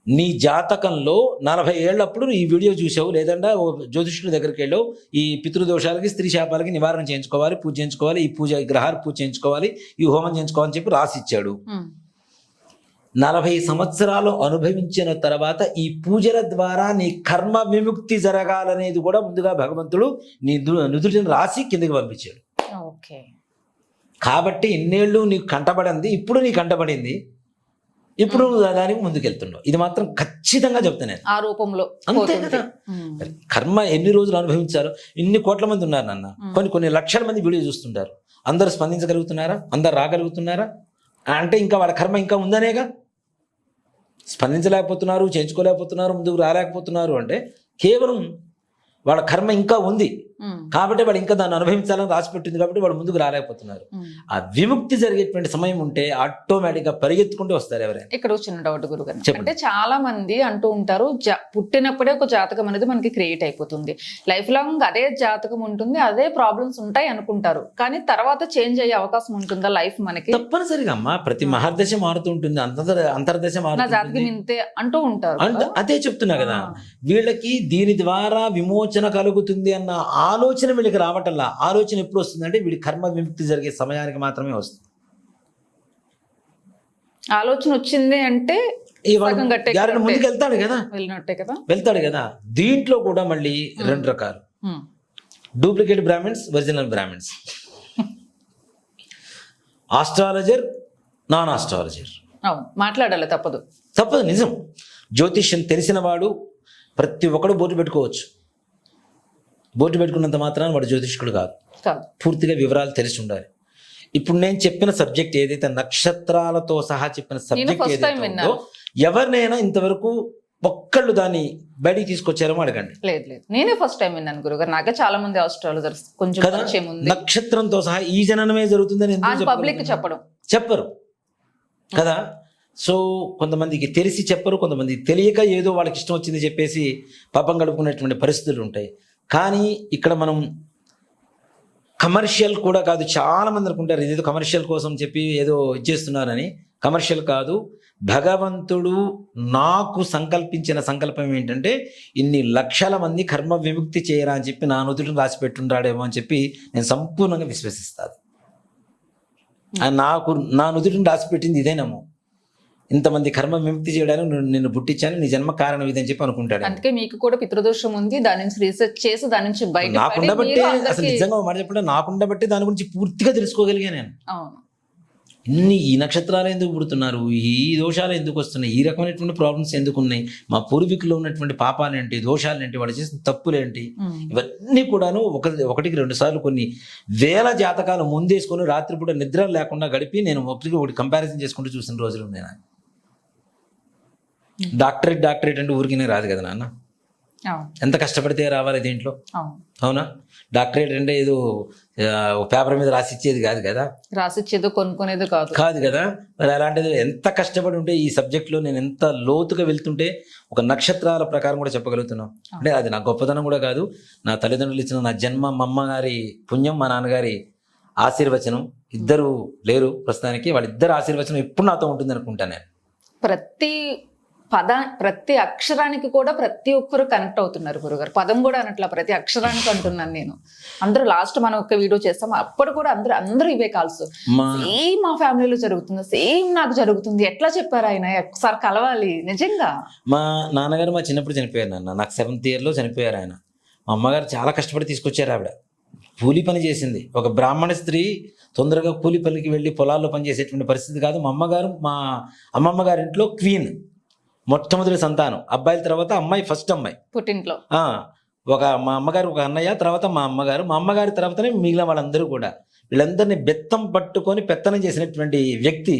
S2: నీ జాతకంలో 40 ఏళ్ళప్పుడు ఈ వీడియో చూసావు, లేదంటే జ్యోతిష్కుడి దగ్గరికి వెళ్ళావు, ఈ పితృదోషాలకి స్త్రీ శాపాలకి నివారణ చేయించుకోవాలి, పూజ చేయించుకోవాలి, ఈ పూజ గ్రహాలు పూజ చేయించుకోవాలి, ఈ హోమం చేయించుకోవాలని చెప్పి రాసిచ్చాడు. 40 సంవత్సరాలు అనుభవించిన తర్వాత ఈ పూజల ద్వారా నీ కర్మ విముక్తి జరగాలనేది కూడా ముందుగా భగవంతుడు నీ నుదుటిని రాసి కిందకి పంపించాడు. కాబట్టి ఇన్నేళ్ళు నీకు కంటపడింది, ఇప్పుడు నీకు కంటపడింది, ఇప్పుడు నువ్వు దానికి ముందుకెళ్తున్నావు. ఇది మాత్రం ఖచ్చితంగా చెప్తాను నేను.
S1: ఆ రూపంలో
S2: అంతే కదా. కర్మ ఎన్ని రోజులు అనుభవించారు, ఇన్ని కోట్ల మంది ఉన్నారు నాన్న, కొన్ని లక్షల మంది వీడియో చూస్తుంటారు. అందరూ స్పందించగలుగుతున్నారా? అందరు రాగలుగుతున్నారా? అంటే ఇంకా వాళ్ళ కర్మ ఇంకా ఉందనేగా. స్పందించలేకపోతున్నారు, చేయించుకోలేకపోతున్నారు, ముందుకు రాలేకపోతున్నారు అంటే కేవలం వాళ్ళ కర్మ ఇంకా ఉంది కాబట్టి వాడు ఇంకా దాన్ని అనుభవించాలని రాసిపెట్టింది కాబట్టి వాడు ముందుకు రాలేకపోతున్నారు. ఆ విముక్తి జరిగేటువంటి సమయం ఉంటే ఆటోమేటిక్ గా పరిగెత్తుకుంటూ వస్తారు ఎవరైనా.
S1: ఇక్కడ చిన్న డౌట్ గురుగారు, అంటే చాలా మంది అంటూ ఉంటారు పుట్టినప్పుడే ఒక జాతకం అనేది మనకి క్రియేట్ అయిపోతుంది, లైఫ్ లాంగ్ అదే జాతకం ఉంటుంది, అదే ప్రాబ్లమ్స్ ఉంటాయి అనుకుంటారు, కానీ తర్వాత చేంజ్ అయ్యే అవకాశం ఉంటుందా లైఫ్ మనకి?
S2: తప్పనిసరిగా అమ్మా, ప్రతి మహర్దశ మారుతూ ఉంటుంది, అంతర్దశ మారుతుంది,
S1: జాతకం ఇంతే అంటూ ఉంటారు.
S2: అదే చెప్తున్నా కదా, వీళ్ళకి దీని ద్వారా విమోచన కలుగుతుంది అన్న ఆలోచన వీళ్ళకి రావటంలా. ఆలోచన ఎప్పుడు వస్తుందంటే వీడి కర్మ విముక్తి జరిగే సమయానికి మాత్రమే వస్తుంది.
S1: ఆలోచన వచ్చింది అంటే
S2: ముందుకు వెళ్తాడు కదా, వెళ్తాడు కదా. దీంట్లో కూడా మళ్ళీ 2 రకాలు, duplicate Brahmins, original Brahmins, astrologer, non astrologer.
S1: మాట్లాడాలి, తప్పదు
S2: నిజం. జ్యోతిష్యం తెలిసిన వాడు ప్రతి ఒక్కడు బోటు పెట్టుకోవచ్చు. బోటు పెట్టుకున్నంత మాత్రాన వాడు జ్యోతిష్కుడు కాదు. పూర్తిగా వివరాలు తెలిసి ఉండాలి. ఇప్పుడు నేను చెప్పిన సబ్జెక్ట్ ఏదైతే నక్షత్రాలతో సహా చెప్పిన సబ్జెక్ట్ ఏదైతే ఉందో, ఎవరినైనా ఇంతవరకు ఒక్కళ్ళు దాన్ని బయటికి తీసుకొచ్చారేమో అడగండి.
S1: లేదు, నేనే ఫస్ట్ టైం విన్నాను గురుగారు. నాకే చాలా మంది ఆస్ట్రాలజర్స్ కొంచెం
S2: నక్షత్రంతో సహా ఈ జననమే జరుగుతుందని
S1: పబ్లిక్
S2: చెప్పరు కదా. సో కొంతమందికి తెలిసి చెప్పరు, కొంతమంది తెలియక ఏదో వాళ్ళకి ఇష్టం వచ్చింది చెప్పేసి పాపం గడుపుకునేటువంటి పరిస్థితులు ఉంటాయి. కానీ ఇక్కడ మనం కమర్షియల్ కూడా కాదు. చాలా మంది అనుకుంటారు ఇదేదో కమర్షియల్ కోసం చెప్పి ఏదో ఇచ్చేస్తున్నారని. కమర్షియల్ కాదు. భగవంతుడు నాకు సంకల్పించిన సంకల్పం ఏంటంటే ఇన్ని లక్షల మంది కర్మ విముక్తి చేయరా అని చెప్పి నా నుదుటిని రాసి పెట్టుంటాడేమో అని చెప్పి నేను సంపూర్ణంగా విశ్వసిస్తాను. నా నుదుటిని రాసి పెట్టింది ఇదేనేమో, ఇంతమంది కర్మ విముక్తి చేయడానికి నిన్ను పుట్టించాను, నీ జన్మ కారణం ఇదని చెప్పి అనుకుంటాడు.
S1: అందుకే మీకు కూడా పితృదోషం ఉంది, దాని నుంచి రీసెర్చ్ చేసి దాని నుంచి బయట
S2: నాకుండబట్టి, అసలు నిజంగా మాట చెప్పండి, నాకుండబట్టి దాని గురించి పూర్తిగా తెలుసుకోగలిగా నేను. ఈ నక్షత్రాలు ఎందుకు పుడుతున్నారు, ఈ దోషాలు ఎందుకు వస్తున్నాయి, ఈ రకమైనటువంటి ప్రాబ్లమ్స్ ఎందుకు ఉన్నాయి, మా పూర్వీకులు ఉన్నటువంటి పాపాలేంటి, దోషాలేంటి, వాళ్ళు చేసిన తప్పులేంటి, ఇవన్నీ కూడాను ఒకటికి 2 సార్లు కొన్ని వేల జాతకాలు ముందేసుకొని రాత్రిపూట నిద్ర లేకుండా గడిపి నేను ఒకటి కంపారిజన్ చేసుకుంటూ చూసిన రోజులు ఉన్నాయి. డాక్టరేట్ అంటే ఊరికినే రాదు కదా నాన్న, ఎంత కష్టపడితే రావాలి దీంట్లో. అవునా? డాక్టరేట్ అంటే ఏదో పేపర్ మీద రాసిచ్చేది కాదు కదా,
S1: రాసిచ్చేదో కొనుక్కునేది
S2: కాదు కదా. మరి అలాంటిది ఎంత కష్టపడి ఉంటే ఈ సబ్జెక్ట్లో నేను ఎంత లోతుగా వెళ్తుంటే ఒక నక్షత్రాల ప్రకారం కూడా చెప్పగలుగుతున్నాం. అంటే అది నా గొప్పతనం కూడా కాదు, నా తల్లిదండ్రులు ఇచ్చిన నా జన్మ, మా అమ్మగారి పుణ్యం, మా నాన్నగారి ఆశీర్వచనం. ఇద్దరు లేరు ప్రస్తుతానికి, వాళ్ళిద్దరు ఆశీర్వచనం ఎప్పుడు నాతో ఉంటుంది అనుకుంటాను నేను.
S1: ప్రతి ప్రతి అక్షరానికి కూడా ప్రతి ఒక్కరు కనెక్ట్ అవుతున్నారు గురుగారు. పదం కూడా అనట్లా, ప్రతి అక్షరానికి అంటున్నాను నేను. అందరూ లాస్ట్ మనం ఒక వీడియో చేస్తాం, అప్పుడు కూడా అందరూ ఇవే కాల్స్. సేమ్ మా ఫ్యామిలీలో జరుగుతుంది, సేమ్ నాకు జరుగుతుంది. ఎట్లా చెప్పారు ఆయన? ఒకసారి కలవాలి నిజంగా.
S2: మా నాన్నగారు మా చిన్నప్పుడు చనిపోయారు నాన్న, నాకు 7th yearలో చనిపోయారు ఆయన. మా అమ్మగారు చాలా కష్టపడి తీసుకొచ్చారు. ఆవిడ కూలి పని చేసింది. ఒక బ్రాహ్మణ స్త్రీ తొందరగా కూలి పనికి వెళ్ళి పొలాల్లో పనిచేసేటువంటి పరిస్థితి కాదు. మా అమ్మగారు మా అమ్మమ్మ గారి ఇంట్లో క్వీన్, మొట్టమొదటి సంతానం. అబ్బాయిల తర్వాత అమ్మాయి, ఫస్ట్ అమ్మాయి
S1: పుట్టింట్లో.
S2: మా అమ్మగారు, ఒక అన్నయ్య, తర్వాత మా అమ్మగారి తర్వాతనే మిగిలిన వాళ్ళందరూ కూడా. వీళ్ళందరినీ బెత్తం పట్టుకొని పెత్తనం చేసినటువంటి వ్యక్తి.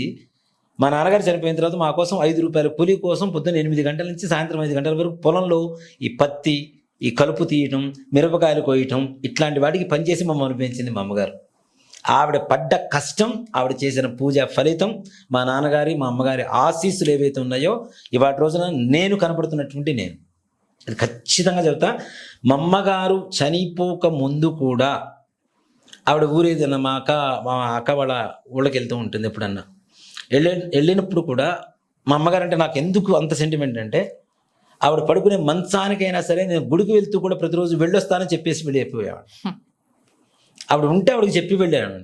S2: మా నాన్నగారు చనిపోయిన తర్వాత మా కోసం 5 రూపాయల కూలీ కోసం పొద్దున్న 8 గంటల నుంచి సాయంత్రం 5 గంటల వరకు పొలంలో ఈ పత్తి, ఈ కలుపు తీయటం, మిరపకాయలు కోయటం, ఇట్లాంటి వాటికి పనిచేసి మమ్మల్ని పెంచింది మా అమ్మగారు. ఆవిడ పడ్డ కష్టం, ఆవిడ చేసిన పూజ ఫలితం, మా నాన్నగారి మా అమ్మగారి ఆశీస్సులు ఏవైతే ఉన్నాయో ఇవాటి రోజున నేను కనపడుతున్నటువంటి నేను, అది ఖచ్చితంగా చెబుతా. మా అమ్మగారు చనిపోక ముందు కూడా ఆవిడ ఊరేదన్నా మా అక్క వాళ్ళ ఊళ్ళకి వెళ్తూ ఉంటుంది. ఎప్పుడన్నా వెళ్ళినప్పుడు కూడా మా అమ్మగారు అంటే నాకు ఎందుకు అంత సెంటిమెంట్ అంటే, ఆవిడ పడుకునే మంచానికైనా సరే నేను గుడికి వెళ్తూ కూడా ప్రతిరోజు వెళ్ళొస్తానని చెప్పేసి వెళ్ళిపోయేవాడు. ఆవిడ ఉంటే ఆవిడకి చెప్పి వెళ్ళాను.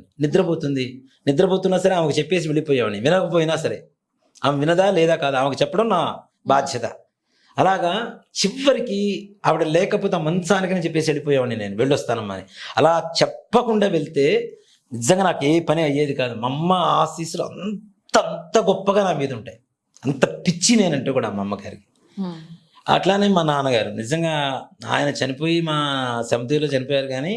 S2: నిద్రపోతున్నా సరే ఆమెకు చెప్పేసి వెళ్ళిపోయేవాడిని. వినకపోయినా సరే ఆమె వినదా లేదా కాదా ఆమెకు చెప్పడం నా బాధ్యత. అలాగా చివరికి ఆవిడ లేకపోతే ఆ మంచానికని చెప్పేసి వెళ్ళిపోయేవాడిని నేను, వెళ్ళొస్తానమ్మా అని. అలా చెప్పకుండా వెళ్తే నిజంగా నాకు ఏ పని అయ్యేది కాదు. మా అమ్మ ఆశీస్సులు అంత గొప్పగా నా మీద ఉంటాయి. అంత పిచ్చి నేనంటే కూడా మా అమ్మగారికి. అట్లానే మా నాన్నగారు నిజంగా ఆయన చనిపోయి మా 7th yearలో చనిపోయారు. కానీ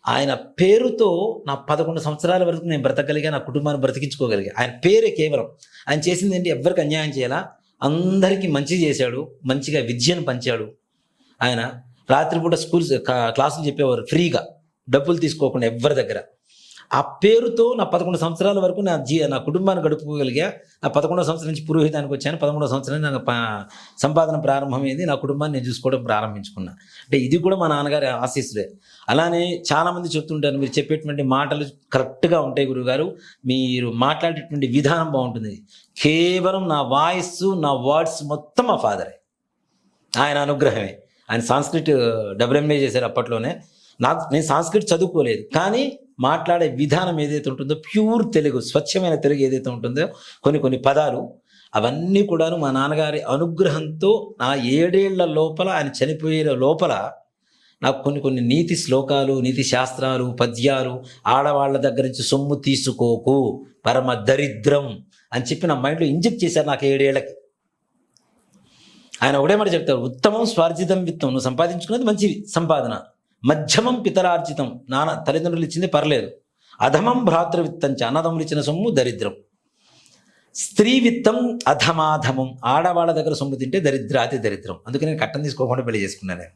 S2: ఆయన పేరుతో నా 11 సంవత్సరాల వరకు నేను బ్రతకగలిగా, నా కుటుంబాన్ని బ్రతికించుకోగలిగా. ఆయన పేరే కేవలం. ఆయన చేసింది ఏంటి? ఎవరికి అన్యాయం చేయాలా, అందరికీ మంచి చేశాడు, మంచిగా విద్యను పంచాడు. ఆయన రాత్రిపూట క్లాసులు చెప్పేవారు ఫ్రీగా, డబ్బులు తీసుకోకుండా ఎవరి దగ్గర. ఆ పేరుతో నా 11 సంవత్సరాల వరకు నా కుటుంబాన్ని గడుపుకోగలిగా. నా 11వ సంవత్సరం నుంచి పురోహితానికి వచ్చాను. 13వ సంవత్సరం నాకు సంపాదన ప్రారంభమైంది. నా కుటుంబాన్ని నేను చూసుకోవడం ప్రారంభించుకున్నా. అంటే ఇది కూడా మా నాన్నగారి ఆశీస్సులే. అలానే చాలామంది చెప్తుంటారు, మీరు చెప్పేటువంటి మాటలు కరెక్ట్గా ఉంటాయి గురువుగారు, మీరు మాట్లాడేటువంటి విధానం బాగుంటుంది. కేవలం నా వాయిస్, నా వర్డ్స్ మొత్తం మా ఫాదరే, ఆయన అనుగ్రహమే. ఆయన సంస్కృత్ WMA చేశారు అప్పట్లోనే. నేను సంస్కృత్ చదువుకోలేదు, కానీ మాట్లాడే విధానం ఏదైతే ఉంటుందో, ప్యూర్ తెలుగు, స్వచ్ఛమైన తెలుగు ఏదైతే ఉంటుందో, కొన్ని పదాలు అవన్నీ కూడాను మా నాన్నగారి అనుగ్రహంతో నా 7 ఏళ్ల లోపల, ఆయన చనిపోయే లోపల నాకు కొన్ని నీతి శ్లోకాలు, నీతి శాస్త్రాలు, పద్యాలు, ఆడవాళ్ళ దగ్గర నుంచి సొమ్ము తీసుకోకు, పరమ దరిద్రం అని చెప్పి నా మైండ్లో ఇంజెక్ట్ చేశారు నాకు 7 ఏళ్ళకి. ఆయన ఒకటే మాట చెప్తారు, ఉత్తమం స్వార్జితం విత్తం, నువ్వు సంపాదించుకున్నది మంచి సంపాదన, మధ్యమం పితరార్జితం, నాన్న తల్లిదండ్రులు ఇచ్చింది పర్లేదు, అధమం భ్రాతృవిత్తంచ, అన్నదమ్ములు ఇచ్చిన సొమ్ము దరిద్రం, స్త్రీ విత్తం అధమాధమం, ఆడవాళ్ళ దగ్గర సొమ్ము తింటే దరిద్రాతి దరిద్రం. అందుకని నేను కట్టం తీసుకోకుండా పెళ్లి చేసుకున్నాను.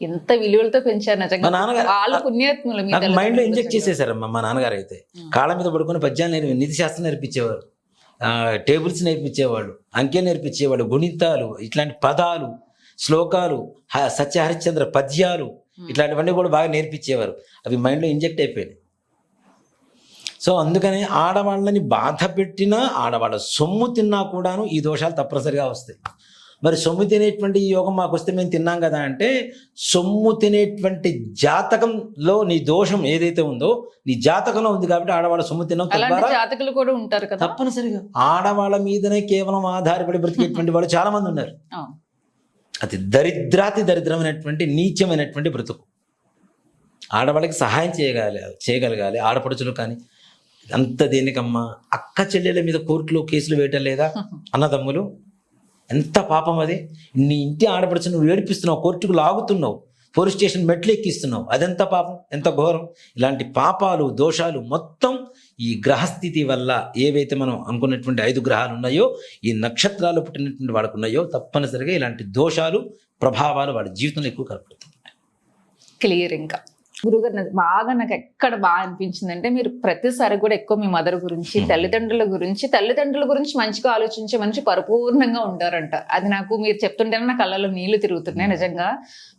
S1: ఎంత విలువలతో పెంచారు నిజంగా.
S2: మా నాన్నగారు
S1: వాళ్ళ పుణ్యాత్ములు
S2: నాకు మైండ్లో ఇంజెక్ట్ చేసేసారమ్మా. మా నాన్నగారు అయితే కాళ్ళ మీద పడుకుని పద్యాలు నీతి శాస్త్రం నేర్పించేవారు, టేబుల్స్ నేర్పించేవాళ్ళు, అంకెలు నేర్పించేవాళ్ళు, గుణితాలు, ఇట్లాంటి పదాలు, శ్లోకాలు, సత్యహరిశ్చంద్ర పద్యాలు, ఇట్లాంటివన్నీ కూడా బాగా నేర్పించేవారు. అవి మైండ్లో ఇంజెక్ట్ అయిపోయాయి. సో అందుకని ఆడవాళ్ళని బాధ పెట్టినా, ఆడవాళ్ళ సొమ్ము తిన్నా కూడాను ఈ దోషాలు తప్పనిసరిగా వస్తాయి. మరి సొమ్ము తినేటువంటి ఈ యోగం మాకు వస్తే మేము తిన్నాం కదా అంటే, సొమ్ము తినేటువంటి జాతకంలో నీ దోషం ఏదైతే ఉందో, నీ జాతకంలో ఉంది కాబట్టి ఆడవాళ్ళ సొమ్ము తిన్నాం.
S1: జాతకులు కూడా ఉంటారు కదా,
S2: తప్పనిసరిగా ఆడవాళ్ళ మీదనే కేవలం ఆధారపడి బ్రతికేటువంటి వాళ్ళు చాలా మంది ఉన్నారు. అది దరిద్రాతి దరిద్రమైనటువంటి నీచమైనటువంటి బ్రతుకు. ఆడవాళ్ళకి సహాయం చేయగలగాలి ఆడపడుచులు. కానీ అంత దేనికమ్మా, అక్క చెల్లెల మీద కోర్టులో కేసులు వేయటం లేదా? అన్నదమ్ములు, ఎంత పాపం అది. నీ ఇంటి ఆడపడుచు నువ్వు ఏడిపిస్తున్నావు, కోర్టుకు లాగుతున్నావు, పోలీస్ స్టేషన్ మెట్లు ఎక్కిస్తున్నావు, అదెంత పాపం, ఎంత ఘోరం. ఇలాంటి పాపాలు, దోషాలు మొత్తం ఈ గ్రహస్థితి వల్ల, ఏవైతే మనం అనుకున్నటువంటి 5 గ్రహాలు ఉన్నాయో, ఈ నక్షత్రాలు పుట్టినటువంటి వాళ్ళకు ఉన్నాయో, తప్పనిసరిగా ఇలాంటి దోషాలు, ప్రభావాలు వాళ్ళ జీవితంలో ఎక్కువ కనపడుతున్నాయి.
S1: క్లియర్. ఇంకా గురుగారు బాగా నాకు ఎక్కడ బాగా అనిపించింది అంటే మీరు ప్రతిసారి కూడా ఎక్కువ మీ మదర్ గురించి తల్లిదండ్రుల గురించి మంచిగా ఆలోచించే మంచి పరిపూర్ణంగా ఉంటారంట. అది నాకు మీరు చెప్తుంటేనే నా కళ్ళలో నీళ్లు తిరుగుతున్నాయి. నిజంగా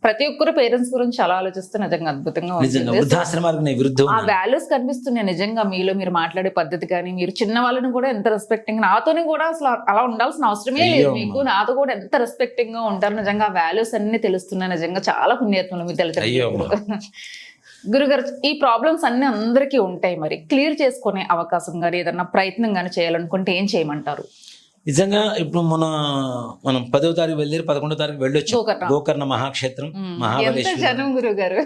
S1: ప్రతి ఒక్కరు పేరెంట్స్ గురించి అలా ఆలోచిస్తే నిజంగా అద్భుతంగా ఉంటుంది. ఆ వాల్యూస్ కనిపిస్తున్నాయి నిజంగా మీలో. మీరు మాట్లాడే పద్ధతి కానీ, మీరు చిన్న వాళ్ళని కూడా ఎంత రెస్పెక్టింగ్, నాతోని కూడా అసలు అలా ఉండాల్సిన అవసరమే లేదు మీకు, నాతో కూడా ఎంత రెస్పెక్టింగ్ గా ఉంటారు. నిజంగా వాల్యూస్ అన్ని తెలుస్తున్నాయి. నిజంగా చాలా పుణ్యాత్మలు మీ తల్లిదండ్రులు. గురుగారు, ఈ ప్రాబ్లమ్స్ అన్ని అందరికీ ఉంటాయి, మరి క్లియర్ చేసుకునే అవకాశం కానీ ఏదన్నా ప్రయత్నం కానీ చేయాలనుకుంటే ఏం చేయమంటారు?
S2: నిజంగా ఇప్పుడు మనం 10వ తారీఖు వెళ్ళి 11వ తారీఖు వెళ్ళొచ్చు గోకర్ణ మహాక్షేత్రం,
S1: జనం గురుగారు.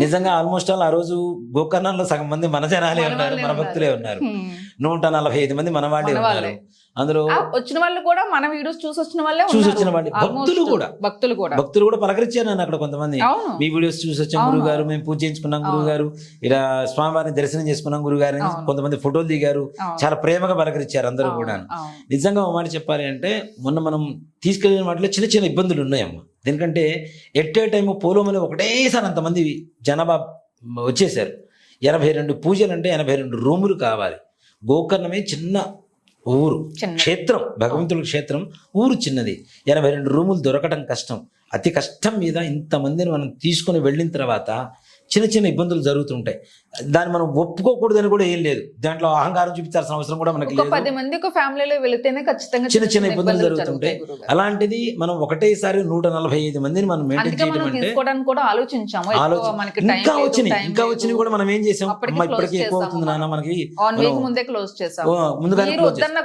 S2: నిజంగా ఆల్మోస్ట్ ఆల్ ఆ రోజు గోకర్ణంలో సగం మంది మన జనాలే ఉన్నారు, మన భక్తులే ఉన్నారు. 145 మంది మన వాళ్ళే ఉన్నారు. అందులో
S1: వచ్చిన వాళ్ళు కూడా మన వీడియోస్ చూసి వచ్చిన వాళ్ళే, భక్తులు కూడా
S2: పలకరించారు నన్ను అక్కడ. కొంతమంది మీ వీడియోస్ చూసి వచ్చాం గురువు గారు, మేము పూజ చేయించుకున్నాం గురువు గారు, ఇలా స్వామివారిని దర్శనం చేసుకున్నాం గురువు గారు, కొంతమంది ఫోటోలు దిగారు, చాలా ప్రేమగా పలకరించారు అందరూ కూడా. నిజంగా మాట చెప్పాలి అంటే మొన్న మనం తీసుకెళ్లిన వాటిలో చిన్న చిన్న ఇబ్బందులు ఉన్నాయమ్మ. ఎందుకంటే ఎట్ ఏ టైం పోలోమని ఒకటేసారి అంతమంది జనాభా వచ్చేసారు. 82 పూజలు అంటే 82 రూములు కావాలి. గోకర్ణమే చిన్న ఊరు, క్షేత్రం, భగవంతుడి క్షేత్రం, ఊరు చిన్నది. 82 రూములు దొరకడం కష్టం. అతి కష్టం మీద ఇంతమందిని మనం తీసుకొని వెళ్ళిన తర్వాత చిన్న చిన్న ఇబ్బందులు జరుగుతుంటాయి. దాన్ని మనం ఒప్పుకోకూడదని కూడా ఏం లేదు. దాంట్లో అహంకారం చూపించాల్సిన అవసరం కూడా మనకి లేదు.
S1: 10 మంది ఒక ఫ్యామిలీలో వెళితేనే ఖచ్చితంగా
S2: చిన్న చిన్న ఇబ్బందులు జరుగుతుంటాయి. అలాంటిది మనం ఒకటేసారి 145 మందిని మనం మెయింటైన్ చేయడం అంటే ఇంకా వచ్చినవి కూడా మనం ఏం చేసాం, ఇప్పటికీ ఎక్కువ అవుతుంది నాన్న మనకి,
S1: ముందే క్లోజ్ చేసాం.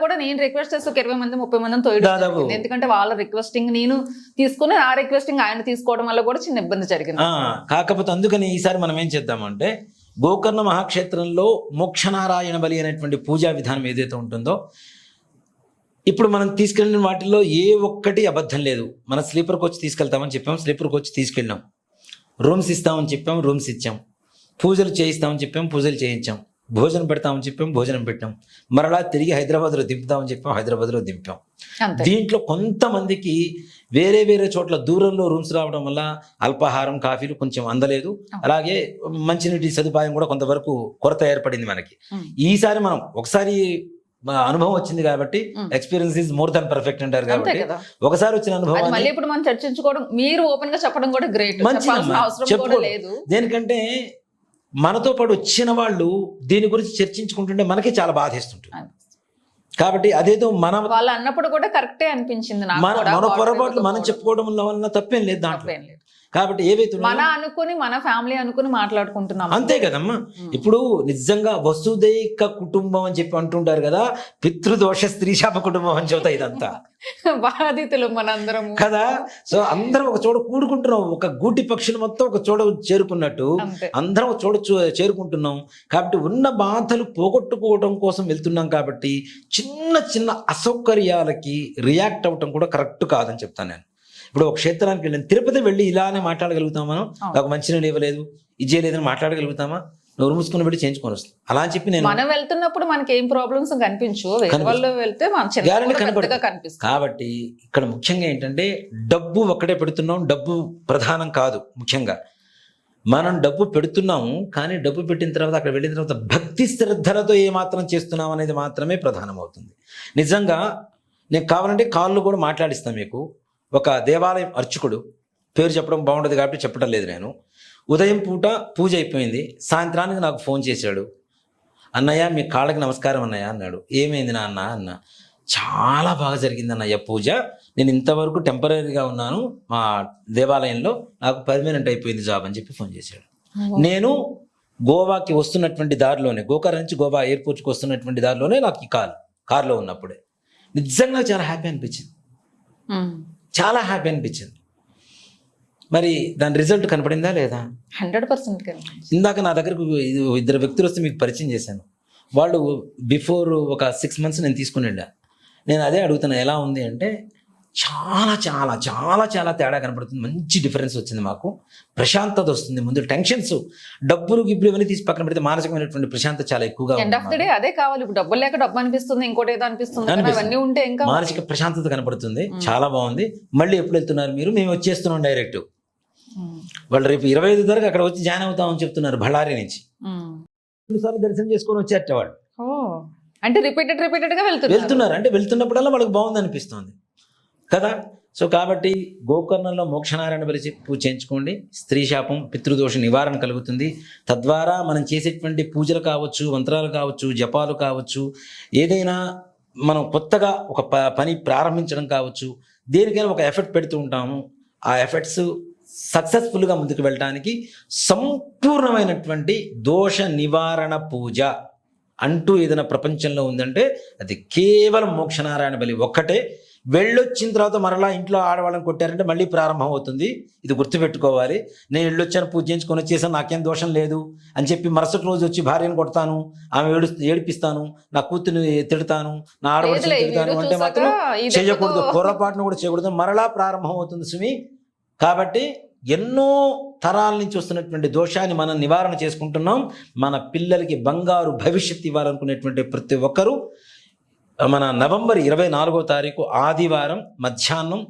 S1: కూడా నేను రిక్వెస్ట్ చేస్తే 20 మంది 30 మందిని తోయడం, ఎందుకంటే వాళ్ళ రిక్వెస్టింగ్ నేను తీసుకుని ఆ రిక్వెస్టింగ్ ఆయన తీసుకోవడం వల్ల కూడా చిన్న ఇబ్బంది జరిగింది.
S2: కాకపోతే అందుకని ఈసారి మనం ఏం చేద్దామంటే గోకర్ణ మహాక్షేత్రంలో మోక్షనారాయణ బలి అనేటువంటి పూజా విధానం ఏదైతే ఉంటుందో, ఇప్పుడు మనం తీసుకెళ్ళిన వాటిల్లో ఏ ఒక్కటి అబద్ధం లేదు. మన స్లీపర్ కోచ్ తీసుకెళ్తామని చెప్పాం, స్లీపర్ కోచ్ తీసుకెళ్ళాం. రూమ్స్ ఇస్తామని చెప్పాం, రూమ్స్ ఇచ్చాం. పూజలు చేయిస్తామని చెప్పాం, పూజలు చేయించాం. భోజనం పెడతామని చెప్పాం, భోజనం పెట్టాం. మరలా తిరిగి హైదరాబాద్లో దింపుతామని చెప్పాం, హైదరాబాద్లో దింపాం. దీంట్లో కొంతమందికి వేరే వేరే చోట్ల దూరంలో రూమ్స్ రావడం వల్ల అల్పాహారం, కాఫీలు కొంచెం అందలేదు. అలాగే మంచినీటి సదుపాయం కూడా కొంతవరకు కొరత ఏర్పడింది మనకి. ఈసారి మనం ఒకసారి అనుభవం వచ్చింది కాబట్టి, experience is more than perfect అంటారు కాబట్టి, ఒకసారి వచ్చిన అనుభవం
S1: ఇప్పుడు మనం చర్చించుకోవడం, మీరు ఓపెన్ గా చెప్పడం కూడా గ్రేట్.
S2: చెప్పుకోలేదు దేనికంటే మనతో పాటు వచ్చిన వాళ్ళు దీని గురించి చర్చించుకుంటుంటే మనకి చాలా బాధేస్తుంటుంది. కాబట్టి అదేదో మనం
S1: వాళ్ళు అన్నప్పుడు కూడా కరెక్టే అనిపించింది.
S2: మన పొరపాట్లు మనం చెప్పుకోవడం వల్ల తప్పేం లేదు దాంట్లో. కాబట్టి ఏవైతే
S1: మన ఫ్యామిలీ అనుకుని మాట్లాడుకుంటున్నాం,
S2: అంతే కదమ్మా. ఇప్పుడు నిజంగా వసుదైక కుటుంబం అని చెప్పి అంటుంటారు కదా, పితృదోష స్త్రీశాప కుటుంబం అని చెబుతా ఇదంతా
S1: బాధితులు మనందరం
S2: కదా. సో అందరం ఒక చోట కూడుకుంటున్నాం, ఒక గూటి పక్షులు మొత్తం ఒక చోట చేరుకున్నట్టు అందరం ఒక చోట చేరుకుంటున్నాం. కాబట్టి ఉన్న బాధలు పోగొట్టుకోవడం కోసం వెళ్తున్నాం. కాబట్టి చిన్న చిన్న అసౌకర్యాలకి రియాక్ట్ అవ్వటం కూడా కరెక్ట్ కాదని చెప్తాను నేను. ఇప్పుడు ఒక క్షేత్రానికి వెళ్ళిన తిరుపతి వెళ్ళి ఇలానే మాట్లాడగలుగుతాం మనం, నాకు మంచినీళ్ళు ఇవ్వలేదు, ఇది చేయలేదని మాట్లాడగలుగుతామా? నోరు మూసుకుని పెట్టి చేయించుకొని వస్తుంది. అలా అని చెప్పి
S1: మనం వెళ్తున్నప్పుడు మనకి ఏం ప్రాబ్లమ్స్ కనిపించు,
S2: కాబట్టి ఇక్కడ ముఖ్యంగా ఏంటంటే డబ్బు ఒక్కటే పెడుతున్నాం, డబ్బు ప్రధానం కాదు. ముఖ్యంగా మనం డబ్బు పెడుతున్నాము, కానీ డబ్బు పెట్టిన తర్వాత అక్కడ వెళ్ళిన తర్వాత భక్తి శ్రద్ధలతో ఏమాత్రం చేస్తున్నాం అనేది మాత్రమే ప్రధానం అవుతుంది. నిజంగా నేను కావాలంటే కాళ్ళు కూడా మాట్లాడిస్తాను మీకు. ఒక దేవాలయం అర్చకుడు, పేరు చెప్పడం బాగుండదు కాబట్టి చెప్పడం లేదు నేను, ఉదయం పూట పూజ అయిపోయింది, సాయంత్రానికి నాకు ఫోన్ చేశాడు. అన్నయ్య మీ కాళ్ళకి నమస్కారం అన్నయ్య అన్నాడు. ఏమైంది నాన్న అన్న. చాలా బాగా జరిగింది అన్నయ్య పూజ, నేను ఇంతవరకు టెంపరీగా ఉన్నాను మా దేవాలయంలో, నాకు పర్మనెంట్ అయిపోయింది జాబ్ అని చెప్పి ఫోన్ చేశాడు. నేను గోవాకి వస్తున్నటువంటి దారిలోనే, గోకర్ణ నుంచి గోవా ఎయిర్పోర్ట్కి వస్తున్నటువంటి దారిలోనే నాకు ఈ కార్లో ఉన్నప్పుడే నిజంగా చాలా హ్యాపీ అనిపించింది, చాలా హ్యాపీ అనిపించింది. మరి దాని రిజల్ట్ కనపడిందా లేదా?
S1: 100%.
S2: ఇందాక నా దగ్గరకు 2 వ్యక్తులు వస్తే మీకు పరిచయం చేశాను. వాళ్ళు బిఫోర్ ఒక 6 months నేను తీసుకుని వెళ్ళా. నేను అదే అడుగుతున్నా ఎలా ఉంది అంటే, చాలా చాలా చాలా చాలా తేడా కనపడుతుంది, మంచి డిఫరెన్స్ వచ్చింది మాకు, ప్రశాంతత వస్తుంది. ముందు టెన్షన్స్, డబ్బులు గిబ్బులు ఇవన్నీ తీసి పక్కన పెడితే మానసికమైనటువంటి ప్రశాంతత చాలా ఎక్కువగా
S1: అదే కావాలి. ఇప్పుడు డబ్బులు లేక డబ్బు అనిపిస్తుంది, ఇంకోటి ఏదో అనిపిస్తుంది, అవన్నీ ఉంటే ఇంకా
S2: మానసిక ప్రశాంతత కనపడుతుంది. చాలా బాగుంది. మళ్ళీ ఎప్పుడు వెళ్తున్నారు మీరు? మేము వచ్చేస్తున్నాం డైరెక్ట్. వాళ్ళు రేపు 25 తారీఖు అక్కడ వచ్చి జాయిన్ అవుతామని చెప్తున్నారు బళ్ళారి నుంచి. 2 సార్లు దర్శనం చేసుకొని వచ్చేట వాళ్ళు
S1: అంటే రిపీటెడ్ గా
S2: వెళ్తున్నారు. అంటే వెళ్తున్నప్పుడల్లా వాళ్ళకి బాగుంది అనిపిస్తుంది కదా. సో కాబట్టి గోకర్ణంలో మోక్షనారాయణ బలి పూజ చేయించుకోండి. స్త్రీ శాపం పితృదోష నివారణ కలుగుతుంది. తద్వారా మనం చేసేటువంటి పూజలు కావచ్చు, మంత్రాలు కావచ్చు, జపాలు కావచ్చు, ఏదైనా మనం కొత్తగా ఒక పని ప్రారంభించడం కావచ్చు, దేనికైనా ఒక ఎఫర్ట్ పెడుతూ ఉంటాము. ఆ ఎఫర్ట్స్ సక్సెస్ఫుల్గా ముందుకు వెళ్ళడానికి సంపూర్ణమైనటువంటి దోష నివారణ పూజ అంటూ ఏదైనా ప్రపంచంలో ఉందంటే అది కేవలం మోక్షనారాయణ బలి ఒక్కటే. వెళ్ళొచ్చిన తర్వాత మరలా ఇంట్లో ఆడవాళ్ళని కొట్టారంటే మళ్ళీ ప్రారంభం అవుతుంది. ఇది గుర్తుపెట్టుకోవాలి. నేను వెళ్ళొచ్చాను, పూజ చేయించుకొని వచ్చేసాను, నాకేం దోషం లేదు అని చెప్పి మరుసటి రోజు వచ్చి భార్యను కొడతాను, ఆమె ఏడిపిస్తాను, నా కూతుర్ని తిడతాను, నా ఆడవాళ్ళని తిడతాను అంటే మాత్రం చేయకూడదు. పొరపాటును కూడా చేయకూడదు. మరలా ప్రారంభం అవుతుంది సుమి. కాబట్టి ఎన్నో తరాల నుంచి వస్తున్నటువంటి దోషాన్ని మనం నివారణ చేసుకుంటున్నాం. మన పిల్లలకి బంగారు భవిష్యత్తు ఇవ్వాలనుకునేటువంటి ప్రతి ఒక్కరూ మన నవంబర్ 24వ తారీఖు ఆదివారం మధ్యాహ్నం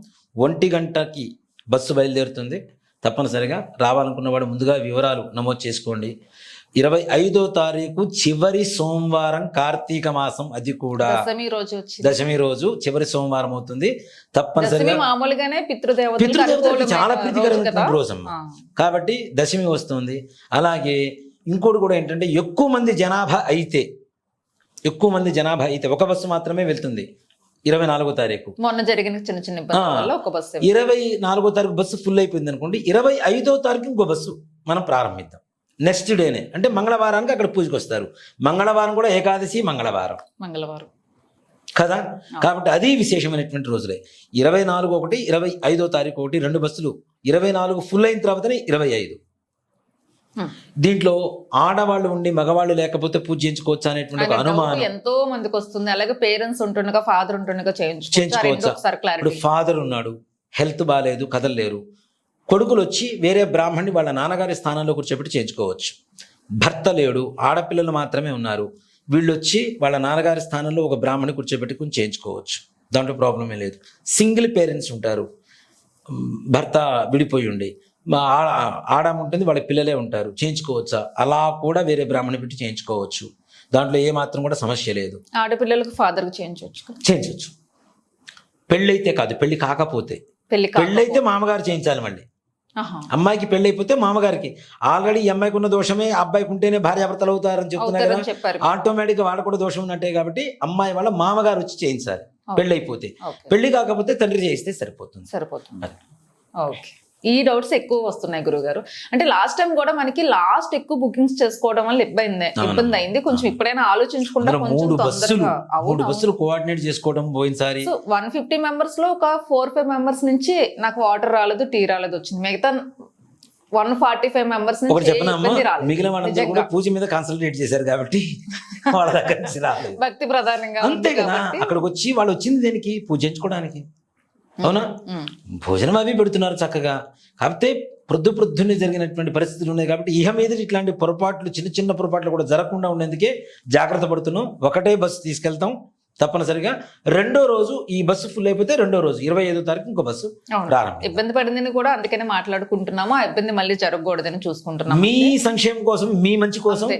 S2: 1 గంటకి బస్సు బయలుదేరుతుంది. తప్పనిసరిగా రావాలనుకున్న వాడు ముందుగా వివరాలు నమోదు చేసుకోండి. 25వ తారీఖు చివరి సోమవారం కార్తీక మాసం, అది కూడా దశమి రోజు చివరి సోమవారం అవుతుంది. తప్పనిసరిగా
S1: మామూలుగానే
S2: పితృదేవతలకు చాలా ప్రీతికరమైన రోజు కాబట్టి దశమి వస్తుంది. అలాగే ఇంకోటి కూడా ఏంటంటే ఎక్కువ మంది జనాభా అయితే ఒక బస్సు మాత్రమే వెళ్తుంది 24వ తారీఖు.
S1: మొన్న జరిగిన చిన్న చిన్న ఇబ్బందుల వల్ల ఒక బస్సు
S2: 24వ తారీఖు బస్సు ఫుల్ అయిపోయింది అనుకోండి, 25వ తారీఖు ఇంకో బస్సు మనం ప్రారంభిద్దాం. నెక్స్ట్ డేనే అంటే మంగళవారానికి అక్కడ పూజకు వస్తారు. మంగళవారం కూడా ఏకాదశి మంగళవారం కదా. కాబట్టి అది విశేషమైనటువంటి రోజులే. 24 ఒకటి, 25వ తారీఖు ఒకటి, 2 బస్సులు. 24 ఫుల్ అయిన తర్వాతనే 25. దీంట్లో ఆడవాళ్ళు ఉండి మగవాళ్ళు లేకపోతే పూజ చేయించుకోవచ్చు అనేటువంటి ఒక అనుమానం
S1: ఎంతో మందికి వస్తుంది. అలాగే పేరెంట్స్ ఉంటుండగా ఫాదర్ ఉంటుండగా
S2: చేయించుకోవచ్చు. ఇప్పుడు ఫాదర్ ఉన్నాడు, హెల్త్ బాగాలేదు, కదలలేరు, కొడుకులు వచ్చి వేరే బ్రాహ్మణ్ణి వాళ్ళ నాన్నగారి స్థానంలో కూర్చోబెట్టి చేయించుకోవచ్చు. భర్త లేడు, ఆడపిల్లలు మాత్రమే ఉన్నారు, వీళ్ళు వచ్చి వాళ్ళ నాన్నగారి స్థానంలో ఒక బ్రాహ్మణి కూర్చోబెట్టుకుని చేయించుకోవచ్చు. దాంట్లో ప్రాబ్లమే లేదు. సింగిల్ పేరెంట్స్ ఉంటారు, భర్త విడిపోయి ఉండి ఆడమ ఉంటుంది, వాళ్ళ పిల్లలే ఉంటారు, చేయించుకోవచ్చా? అలా కూడా వేరే బ్రాహ్మణి పెట్టి చేయించుకోవచ్చు. దాంట్లో ఏ మాత్రం కూడా సమస్య లేదు.
S1: ఆడపిల్లలకు ఫాదర్
S2: చేయించవచ్చు. పెళ్ళైతే కాదు, పెళ్లి కాకపోతే. పెళ్ళైతే మామగారు చేయించాలి. మళ్ళీ అమ్మాయికి పెళ్లి అయిపోతే మామగారికి. ఆల్రెడీ ఈ అమ్మాయికి ఉన్న దోషమే అబ్బాయికి ఉంటేనే భార్యాభర్తలు అవుతారని చెప్తున్నారు కదా. ఆటోమేటిక్గా వాళ్ళ కూడా దోషం ఉన్నట్టే. కాబట్టి అమ్మాయి వాళ్ళ మామగారు వచ్చి చేయించాలి పెళ్లి అయిపోతే. పెళ్లి కాకపోతే తండ్రి చేయిస్తే సరిపోతుంది.
S1: ఓకే. ఈ డౌట్స్ ఎక్కువ వస్తున్నాయి గురుగారు. అంటే లాస్ట్ టైం కూడా మనకి ఎక్కువ బుకింగ్స్ చేసుకోవడం వల్ల ఇబ్బంది అయింది. కొంచెం ఇప్పుడైనా ఆలోచించుకుంటా
S2: 3 బస్సులు కోఆర్డినేట్ చేసుకోవడం పోయినసారి.
S1: 150 మెంబర్స్ లో ఒక 4-5 మెంబర్స్ నుంచి నాకు వాటర్ రాలేదు, టీ రాలేదు వచ్చింది. మిగతా 145 మెంబర్స్ నుంచి
S2: మిగిలిన వాళ్ళందరూ కూడా పూజ మీద కాన్సన్ట్రేట్ చేశారు కాబట్టి వాళ్ళ దగ్గర నుంచి రాలేదు.
S1: భక్తి ప్రధానంగా
S2: అంతే కదా. అక్కడికి వచ్చి వాళ్ళు వచ్చింది దేనికి? పూజ చేయించుకోవడానికి. అవునా? భోజనం అవి పెడుతున్నారు చక్కగా. కాకపోతే ప్రొద్దునే జరిగినటువంటి పరిస్థితులు ఉన్నాయి కాబట్టి ఇహ మీద ఇట్లాంటి పొరపాట్లు, చిన్న పొరపాట్లు కూడా జరగకుండా ఉండేందుకే జాగ్రత్త పడుతున్నాం. ఒకటే బస్సు తీసుకెళ్తాం తప్పనిసరిగా. 2వ రోజు ఈ బస్సు ఫుల్ అయిపోతే 2వ రోజు 25వ తారీఖు ఇంకో బస్సు ప్రారంభం.
S1: ఇబ్బంది పడిందని కూడా అందుకనే మాట్లాడుకుంటున్నాము. ఆ ఇబ్బంది మళ్ళీ జరగకూడదని చూసుకుంటున్నాం.
S2: మీ సంక్షేమం కోసం, మీ మంచి కోసం,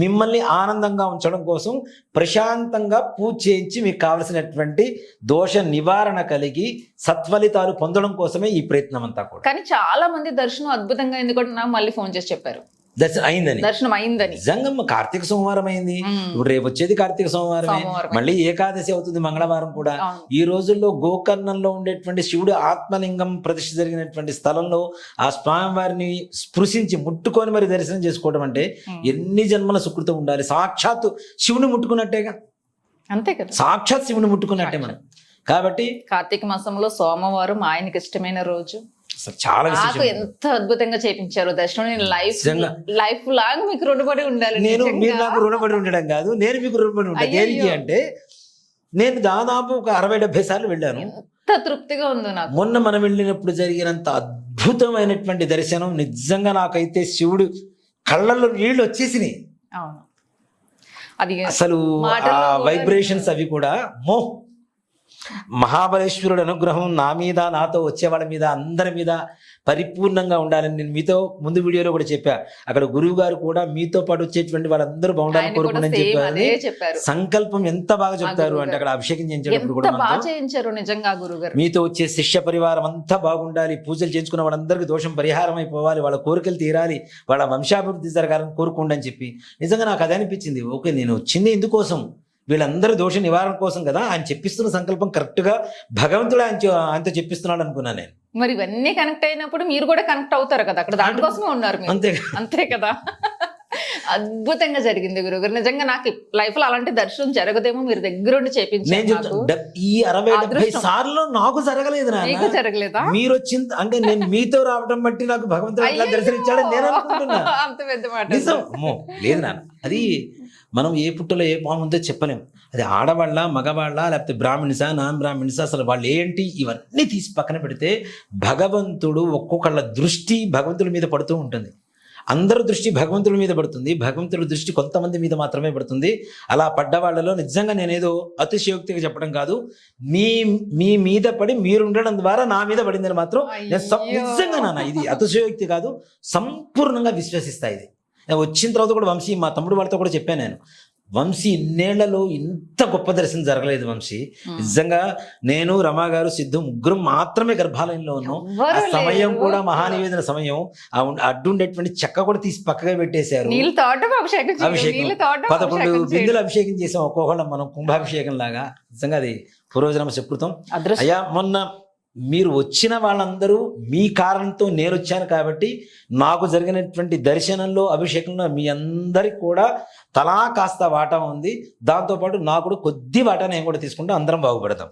S2: మిమ్మల్ని ఆనందంగా ఉంచడం కోసం ప్రశాంతంగా పూజ చేయించి మీకు కావలసినటువంటి దోష నివారణ కలిగి సత్ఫలితాలు పొందడం కోసమే ఈ ప్రయత్నం అంతా కూడా.
S1: కానీ చాలా మంది దర్శనం అద్భుతంగా అయింది కూడా నాకు మళ్ళీ ఫోన్ చేసి చెప్పారు. దర్శనం అయిందని.
S2: నిజంగా కార్తీక సోమవారం అయింది. ఇప్పుడు రేపు వచ్చేది కార్తీక సోమవారమే, మళ్ళీ ఏకాదశి అవుతుంది మంగళవారం కూడా. ఈ రోజుల్లో గోకర్ణంలో ఉండేటువంటి శివుడు ఆత్మలింగం ప్రతిష్ఠ జరిగినటువంటి స్థలంలో ఆ స్వామివారిని స్పృశించి ముట్టుకొని మరి దర్శనం చేసుకోవడం అంటే ఎన్ని జన్మల సుకృతం ఉండాలి. సాక్షాత్ శివుని ముట్టుకున్నట్టేగా.
S1: అంతే కదా,
S2: సాక్షాత్ శివుని ముట్టుకున్నట్టే మనం. కాబట్టి
S1: కార్తీక మాసంలో సోమవారం ఆయనకి ఇష్టమైన రోజు.
S2: చాలా
S1: ఎంత అద్భుతంగా చేయించారు దర్శనం. లైఫ్ లాంగ్ మీకు రుణపడి ఉండాలి.
S2: మీరు నాకు రుణపడి ఉండడం కాదు, నేను మీకు రుణపడి ఉంటాను. దేనికి అంటే నేను దాదాపు ఒక 60-70 సార్లు వెళ్ళాను.
S1: ఎంత తృప్తిగా ఉందో నాకు.
S2: మొన్న మనం వెళ్ళినప్పుడు జరిగినంత అద్భుతమైనటువంటి దర్శనం నిజంగా నాకైతే శివుడు కళ్ళల్లో నీళ్లు వచ్చేసినాయి.
S1: అవును, అది
S2: అసలు వైబ్రేషన్స్ అవి కూడా మహాబలేశ్వరుడు అనుగ్రహం నా మీద, నాతో వచ్చే వాళ్ళ మీద, అందరి మీద పరిపూర్ణంగా ఉండాలని నేను మీతో ముందు వీడియోలో కూడా చెప్పా. అక్కడ గురువు గారు కూడా మీతో పాటు వచ్చేటువంటి వాళ్ళందరూ బాగుండాలని
S1: ఆయన కూడా
S2: కోరుకుందని
S1: సేమ్
S2: చెప్పారు.
S1: అదే చెప్పారు.
S2: సంకల్పం ఎంత బాగా చెప్తారు అంటే అక్కడ అభిషేకం చేయించేటప్పుడు
S1: ఎంత
S2: కూడా
S1: బాగా
S2: మనతో
S1: చేయించారు నిజంగా గురుగారు.
S2: మీతో వచ్చే శిష్య పరివారం అంతా బాగుండాలి, పూజలు చేయించుకున్న వాళ్ళందరికీ దోషం పరిహారం అయిపోవాలి, వాళ్ళ కోరికలు తీరాలి, వాళ్ళ వంశాభివృద్ధి జరగాలని కోరుకోండి అని చెప్పి నిజంగా నాకు అదే అనిపించింది. ఓకే, నేను వచ్చింది ఇందుకోసం, వీళ్ళందరూ దోష నివారణ కోసం కదా. ఆయన చెప్పిస్తున్న సంకల్పం కరెక్ట్ గా భగవంతుడు ఆయనతో చెప్పిస్తున్నాడు అనుకున్నా నేను.
S1: మరి ఇవన్నీ కనెక్ట్ అయినప్పుడు మీరు కూడా కనెక్ట్ అవుతారు కదా, అక్కడ దానికోసమే ఉన్నారు మీరు.
S2: అంతే
S1: అంతే కదా. అద్భుతంగా జరిగింది గురుగారు. నిజంగా నాకు లైఫ్ లో అలాంటి దర్శనం జరగదేమో, మీరు దగ్గరుండి
S2: నేను
S1: చేపించారు.
S2: చెప్తాను, ఈ 60-70 సార్లు నాకు జరగలేదు
S1: మీకు
S2: నాన్న.
S1: జరగలేదా?
S2: మీరు వచ్చింది అంటే నేను మీతో రావడం బట్టి నాకు భగవంతుడు అట్లా దర్శనించాడని నేను అనుకుంటున్నా.
S1: అంత పెద్ద మాట.
S2: నిజం. అమ్మో లేదు నాన్న, అది మనం ఏ పుట్టలో ఏ పాము ఉందో చెప్పలేం. అది ఆడవాళ్ళ, మగవాళ్ళ, లేకపోతే బ్రాహ్మణిసా, నాన్ బ్రాహ్మణిసా, అసలు వాళ్ళు ఏంటి ఇవన్నీ తీసి పక్కన పెడితే భగవంతుడు ఒక్కొక్కళ్ళ దృష్టి భగవంతుడి మీద పడుతూ ఉంటుంది. అందరి దృష్టి భగవంతుడి మీద పడుతుంది, భగవంతుడి దృష్టి కొంతమంది మీద మాత్రమే పడుతుంది. అలా పడ్డ వాళ్ళలో నిజంగా నేనేదో అతిశయోక్తిగా చెప్పడం కాదు, మీ మీద పడి మీరు ఉండడం ద్వారా నా మీద పడిందని మాత్రం నేను నిజంగా నాన్న, ఇది అతిశయోక్తి కాదు, సంపూర్ణంగా విశ్వసిస్తా. ఇది నేను వచ్చిన తర్వాత కూడా వంశీ, మా తమ్ముడు వాళ్ళతో కూడా చెప్పాను నేను, వంశీ ఇన్నేళ్లలో ఇంత గొప్ప దర్శనం జరగలేదు వంశీ. నిజంగా నేను, రమా గారు, సిద్ధు ముగ్గురు మాత్రమే గర్భాలయంలో ఉన్నాం. ఆ సమయం కూడా మహానివేదన సమయం. అడ్డుండేటువంటి చెక్క కూడా తీసి పక్కగా పెట్టేశారు.
S1: అభిషేకం
S2: 11 బిందులు అభిషేకం చేసాం ఒక్కొక్కళ్ళం మనం, కుంభాభిషేకం లాగా. నిజంగా అది పూర్వజన్మ సుకృతం. అయ్యా, మొన్న మీరు వచ్చిన వాళ్ళందరూ మీ కారణంతో నేను వచ్చాను కాబట్టి నాకు జరిగినటువంటి దర్శనంలో, అభిషేకంలో మీ అందరికి కూడా తలా కాస్త వాటా ఉంది. దాంతోపాటు నాకు కూడా కొద్ది వాటా నేను కూడా తీసుకుంటే అందరం బాగుపడతాం.